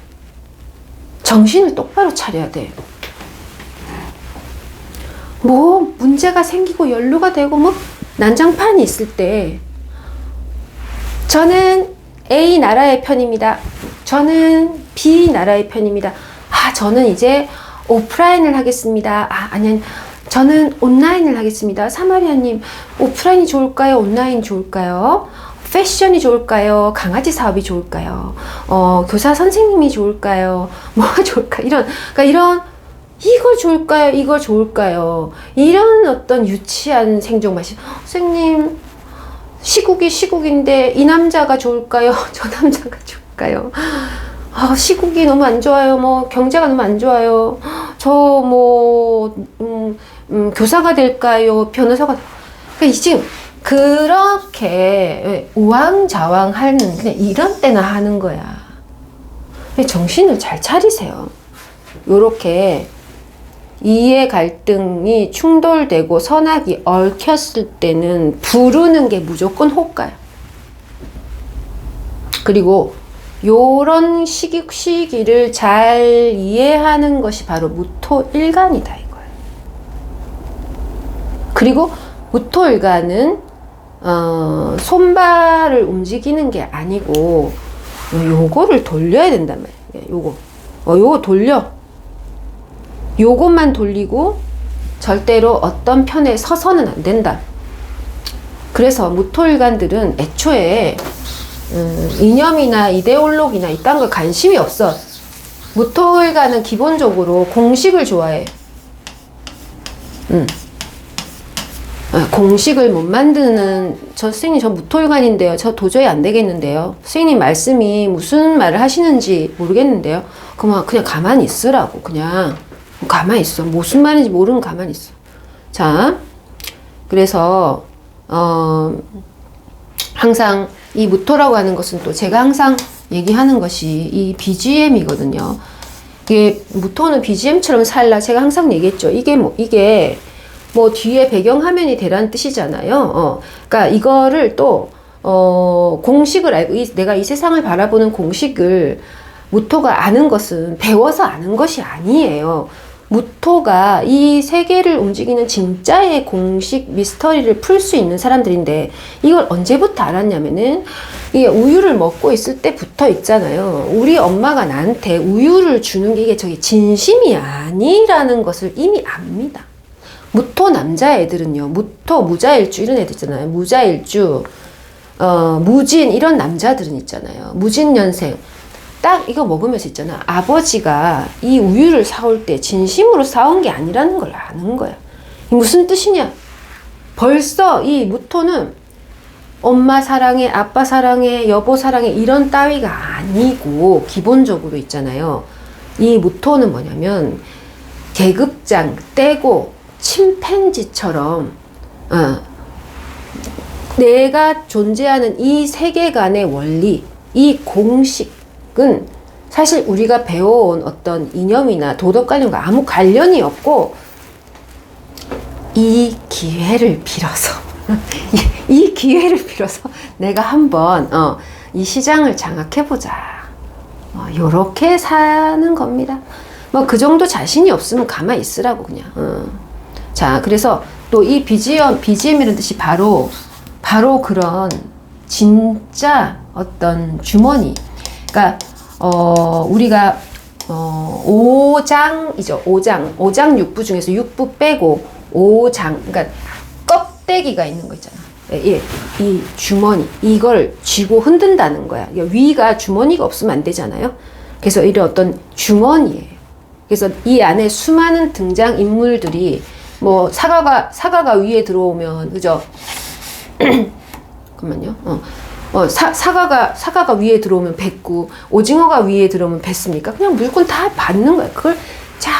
S1: 정신을 똑바로 차려야 돼. 뭐 문제가 생기고 연루가 되고 뭐 난장판이 있을 때 저는 A 나라의 편입니다. 저는 B 나라의 편입니다. 저는 이제 오프라인을 하겠습니다. 아니 저는 온라인을 하겠습니다. 사마리아님, 오프라인이 좋을까요? 온라인 좋을까요? 패션이 좋을까요? 강아지 사업이 좋을까요? 교사 선생님이 좋을까요? 뭐가 좋을까? 그러니까 이런 이걸 좋을까요? 이걸 좋을까요? 이런 어떤 유치한 생존맛이 선생님 시국이 시국인데 이 남자가 좋을까요? 저 남자가 좋을까요? 시국이 너무 안 좋아요. 뭐 경제가 너무 안 좋아요. 저 뭐 교사가 될까요? 변호사가 그러니까 지금 그렇게 우왕좌왕하는 그냥 이런 때나 하는 거야. 정신을 잘 차리세요. 요렇게 이해 갈등이 충돌되고 선악이 얽혔을 때는 부르는 게 무조건 호가야. 그리고 요런 시기를 잘 이해하는 것이 바로 무토일간이다 이거예요. 그리고 무토일간은 손발을 움직이는 게 아니고 요거를 돌려야 된단 말이에요. 요거 돌려. 요것만 돌리고 절대로 어떤 편에 서서는 안 된다. 그래서 무토일간들은 애초에 이념이나 이데올로기나 이딴 거 관심이 없어. 무토일간은 기본적으로 공식을 좋아해. 공식을 못 만드는 선생님 저 무토일간인데요. 저 도저히 안 되겠는데요. 선생님 말씀이 무슨 말을 하시는지 모르겠는데요. 그냥 가만히 있으라고. 그냥 가만히 있어. 무슨 말인지 모르면 가만히 있어. 자, 그래서 항상 이 무토라고 하는 것은 또 제가 항상 얘기하는 것이 이 BGM이거든요. 이게 무토는 BGM처럼 살라. 제가 항상 얘기했죠. 이게 뭐 뒤에 배경화면이 되라는 뜻이잖아요. 그러니까 이거를 또 공식을 알고 내가 이 세상을 바라보는 공식을 무토가 아는 것은 배워서 아는 것이 아니에요. 무토가 이 세계를 움직이는 진짜의 공식 미스터리를 풀 수 있는 사람들인데 이걸 언제부터 알았냐면은 이게 우유를 먹고 있을 때부터 있잖아요. 우리 엄마가 나한테 우유를 주는 게 이게 저게 진심이 아니라는 것을 이미 압니다. 무토 남자애들은요. 무토 무자일주 이런 애들 있잖아요. 무자일주 무진 이런 남자들은 있잖아요. 무진년생 딱 이거 먹으면서 있잖아. 아버지가 이 우유를 사올 때 진심으로 사온 게 아니라는 걸 아는 거야. 무슨 뜻이냐? 벌써 이 무토는 엄마 사랑해, 아빠 사랑해, 여보 사랑해 이런 따위가 아니고 기본적으로 있잖아요. 이 무토는 뭐냐면 계급장 떼고 침팬지처럼 내가 존재하는 이 세계관의 원리, 이 공식은 사실 우리가 배워온 어떤 이념이나 도덕 관련과 아무 관련이 없고 이 기회를 빌어서 이 기회를 빌어서 내가 한번 이 시장을 장악해보자. 요렇게 사는 겁니다. 뭐 그 정도 자신이 없으면 가만히 있으라고 그냥. 자, 그래서 또 이 BGM이라는 뜻이 바로 그런 진짜 어떤 주머니. 그러니까 우리가 5장이죠. 5장 6부 중에서 6부 빼고 5장. 그러니까 껍데기가 있는 거 있잖아. 예, 이 주머니 이걸 쥐고 흔든다는 거야. 위가 주머니가 없으면 안 되잖아요. 그래서 이런 어떤 주머니예요. 그래서 이 안에 수많은 등장 인물들이 뭐 사과가 위에 들어오면 그죠? 잠깐만요. 사과가 위에 들어오면 뱉고 오징어가 위에 들어오면 뱉습니까? 그냥 무조건 다 받는 거야. 그걸 잘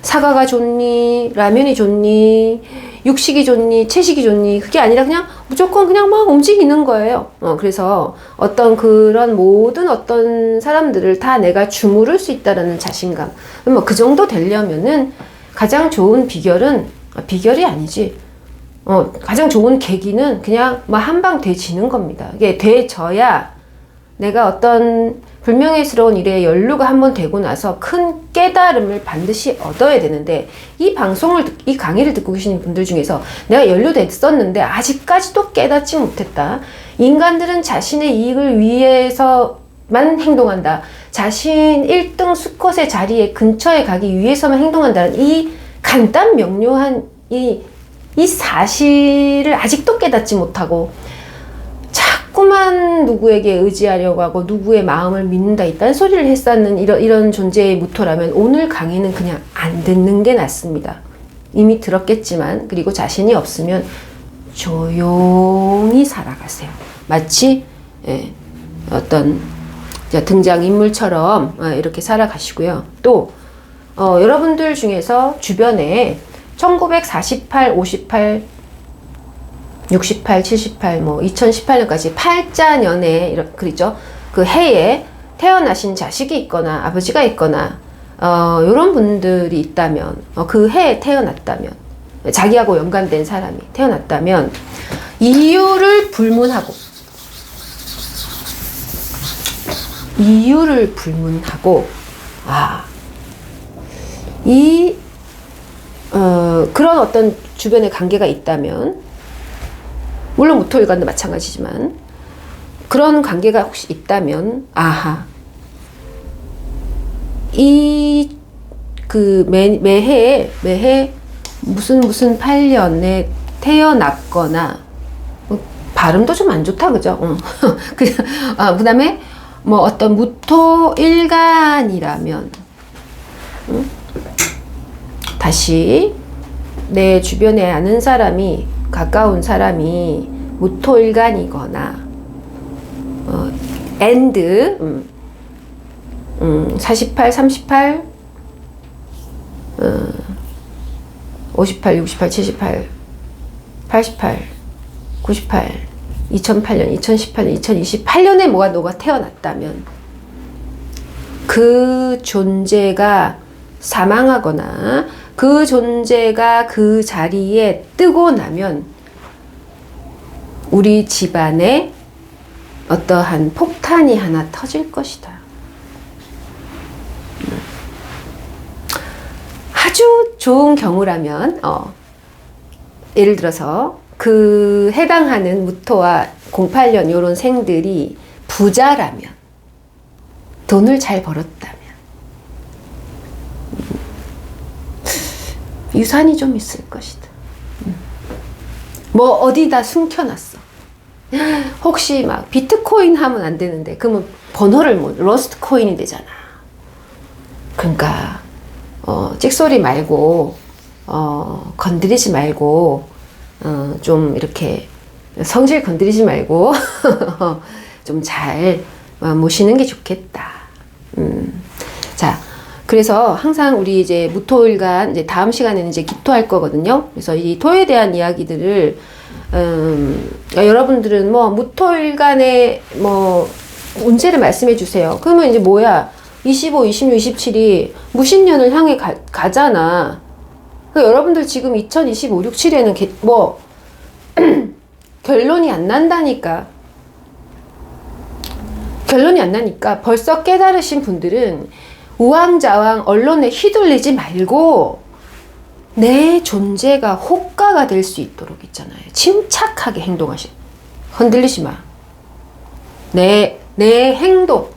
S1: 사과가 좋니 라면이 좋니 육식이 좋니 채식이 좋니 그게 아니라 그냥 무조건 그냥 막 움직이는 거예요. 그래서 어떤 그런 모든 어떤 사람들을 다 내가 주무를 수 있다라는 자신감. 뭐 그 정도 되려면은 가장 좋은 비결이 아니지. 가장 좋은 계기는 그냥 뭐 한방 돼지는 겁니다. 이게 돼져야 내가 어떤 불명예스러운 일에 연루가 한번 되고 나서 큰 깨달음을 반드시 얻어야 되는데, 이 강의를 듣고 계시는 분들 중에서 내가 연루됐었는데 아직까지도 깨닫지 못했다. 인간들은 자신의 이익을 위해서만 행동한다. 자신 1등 수컷의 자리에 근처에 가기 위해서만 행동한다는 이 간단 명료한 이 사실을 아직도 깨닫지 못하고 자꾸만 누구에게 의지하려고 하고 누구의 마음을 믿는다, 이딴 소리를 했었는 이런 존재의 무토라면 오늘 강의는 그냥 안 듣는 게 낫습니다. 이미 들었겠지만, 그리고 자신이 없으면 조용히 살아가세요. 마치 어떤 등장인물처럼 이렇게 살아가시고요. 또 여러분들 중에서 주변에 1948, 58, 68, 78, 뭐 2018년까지 팔자년에 그렇죠. 그 해에 태어나신 자식이 있거나 아버지가 있거나 이런 분들이 있다면, 그 해에 태어났다면, 자기하고 연관된 사람이 태어났다면 이유를 불문하고 그런 어떤 주변에 관계가 있다면, 물론 무토일간도 마찬가지지만 그런 관계가 혹시 있다면, 매해 무슨 8년에 태어났거나, 발음도 좀 안 좋다, 그죠? 그 다음에 뭐 어떤 무토일간이라면, 다시 내 주변에 아는 사람이, 가까운 사람이 무토일간이거나, and 48, 38, 58, 68, 78, 88, 98, 2008년, 2018년, 2028년에 너가 태어났다면 그 존재가 사망하거나 그 존재가 그 자리에 뜨고 나면 우리 집안에 어떠한 폭탄이 하나 터질 것이다. 아주 좋은 경우라면, 예를 들어서 그 해당하는 무토와 08년 요런 생들이 부자라면, 돈을 잘 벌었다면, 유산이 좀 있을 것이다. 뭐 어디다 숨겨놨어. 혹시 막 비트코인 하면 안 되는데, 그러면 번호를 러스트 코인이 되잖아. 그러니까 찍소리 말고, 건드리지 말고, 좀 이렇게 성질 건드리지 말고 좀 잘 모시는 게 좋겠다. 자, 그래서 항상 우리 이제 무토일간, 이제 다음 시간에는 이제 기토할 거거든요. 그래서 이 토에 대한 이야기들을 여러분들은 뭐 무토일간에 뭐 운세를 말씀해 주세요. 그러면 이제 뭐야? 25, 26, 27이 무신년을 향해 가잖아. 그러니까 여러분들 지금 2025, 6, 7에는 뭐 결론이 안 난다니까. 결론이 안 나니까 벌써 깨달으신 분들은 우왕좌왕 언론에 휘둘리지 말고 내 존재가 호가가 될 수 있도록 있잖아요. 침착하게 흔들리지 마. 내 행동,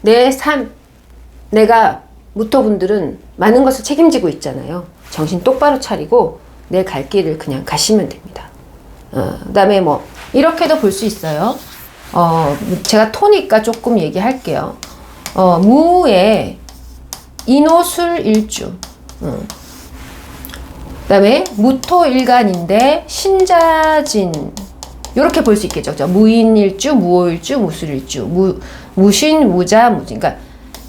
S1: 내 삶, 내가 무토분들은 많은 것을 책임지고 있잖아요. 정신 똑바로 차리고 내 갈 길을 그냥 가시면 됩니다. 그 다음에 뭐 이렇게도 볼 수 있어요. 제가 토니까 조금 얘기할게요. 무에 인호술일주, 그 다음에 무토일간인데 신자진, 이렇게 볼 수 있겠죠. 무인일주, 무오일주, 무술일주, 무신, 무자, 무진. 그러니까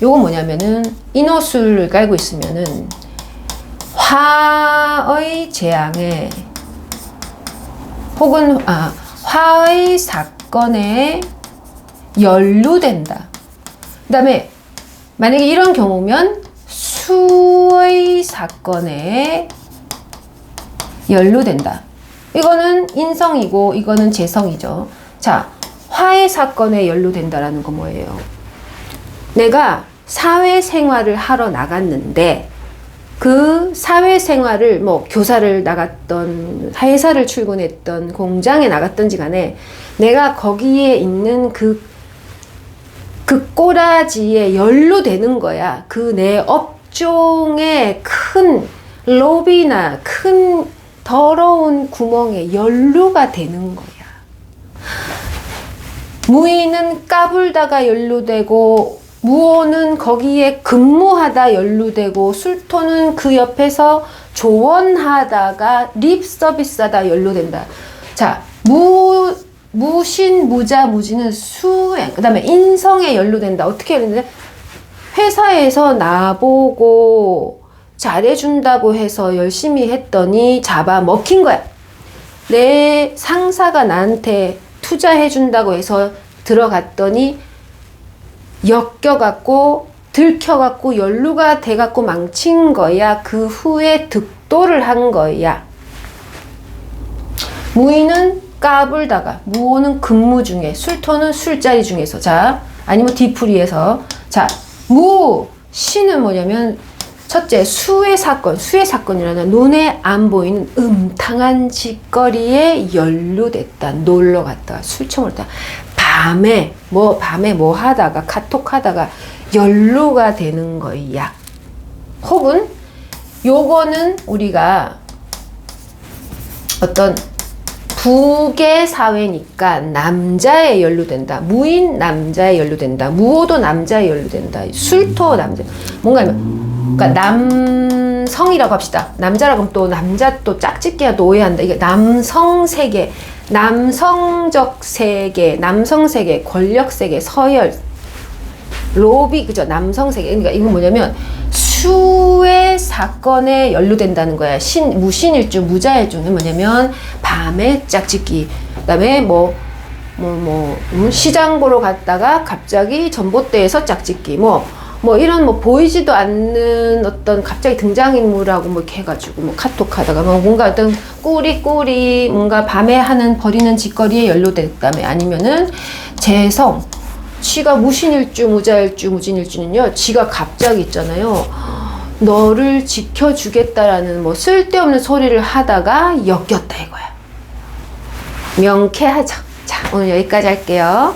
S1: 요건 뭐냐면은 인호술을 깔고 있으면은 화의 재앙에 혹은 화의 사건에 연루된다. 그 다음에 만약에 이런 경우면 수의 사건에 연루된다. 이거는 인성이고 이거는 재성이죠. 자, 화의 사건에 연루된다라는 건 뭐예요? 내가 사회생활을 하러 나갔는데 그 사회생활을 뭐 교사를 나갔던 회사를 출근했던 공장에 나갔던지 간에 내가 거기에 있는 그 꼬라지에 연루되는 거야. 그 내 업종의 큰 로비나 큰 더러운 구멍에 연루가 되는 거야. 무의는 까불다가 연루되고 무호는 거기에 근무하다 연루되고 술토는 그 옆에서 조언하다가 립 서비스하다 연루된다. 자, 무신, 무자, 무지는 수행, 그 다음에 인성에 연루된다. 어떻게 했는데 회사에서 나보고 잘해준다고 해서 열심히 했더니 잡아먹힌 거야. 내 상사가 나한테 투자해준다고 해서 들어갔더니 엮여갖고 들켜갖고 연루가 돼갖고 망친 거야. 그 후에 득도를 한 거야. 무의는 까불다가, 무호는 근무 중에, 술토는 술자리 중에서, 자, 아니면 뒤풀이에서, 자, 신은 뭐냐면 첫째, 수의 사건이라는 눈에 안 보이는 음탕한 짓거리에 연루됐다. 놀러 갔다가 술 처먹었다. 밤에 뭐 하다가 카톡 하다가 연루가 되는 거야. 혹은 요거는 우리가 어떤 북의 사회니까 남자에 연루된다. 무인 남자에 연루된다. 무호도 남자에 연루된다. 술토 남자. 뭔가 그러니까 남성이라고 합시다. 남자라고 하면 또 남자 또 짝짓기야 또 오해한다. 이게 남성 세계, 남성적 세계, 남성 세계, 권력 세계, 서열, 로비, 그죠? 남성 세계. 그러니까 이건 뭐냐면 수의 사건에 연루된다는 거야. 무신일주, 무자일주는 뭐냐면 밤에 짝짓기, 그다음에 시장 보러 갔다가 갑자기 전봇대에서 짝짓기, 이런 보이지도 않는 어떤 갑자기 등장인물하고 이렇게 해가지고 카톡 하다가 뭔가 어떤 꾸리 뭔가 밤에 버리는 짓거리에 연루됐다며. 아니면은 재성, 지가 무신일주, 무자일주, 무진일주는요, 지가 갑자기 있잖아요, 너를 지켜주겠다라는 쓸데없는 소리를 하다가 엮였다 이거야. 명쾌하죠. 자, 오늘 여기까지 할게요.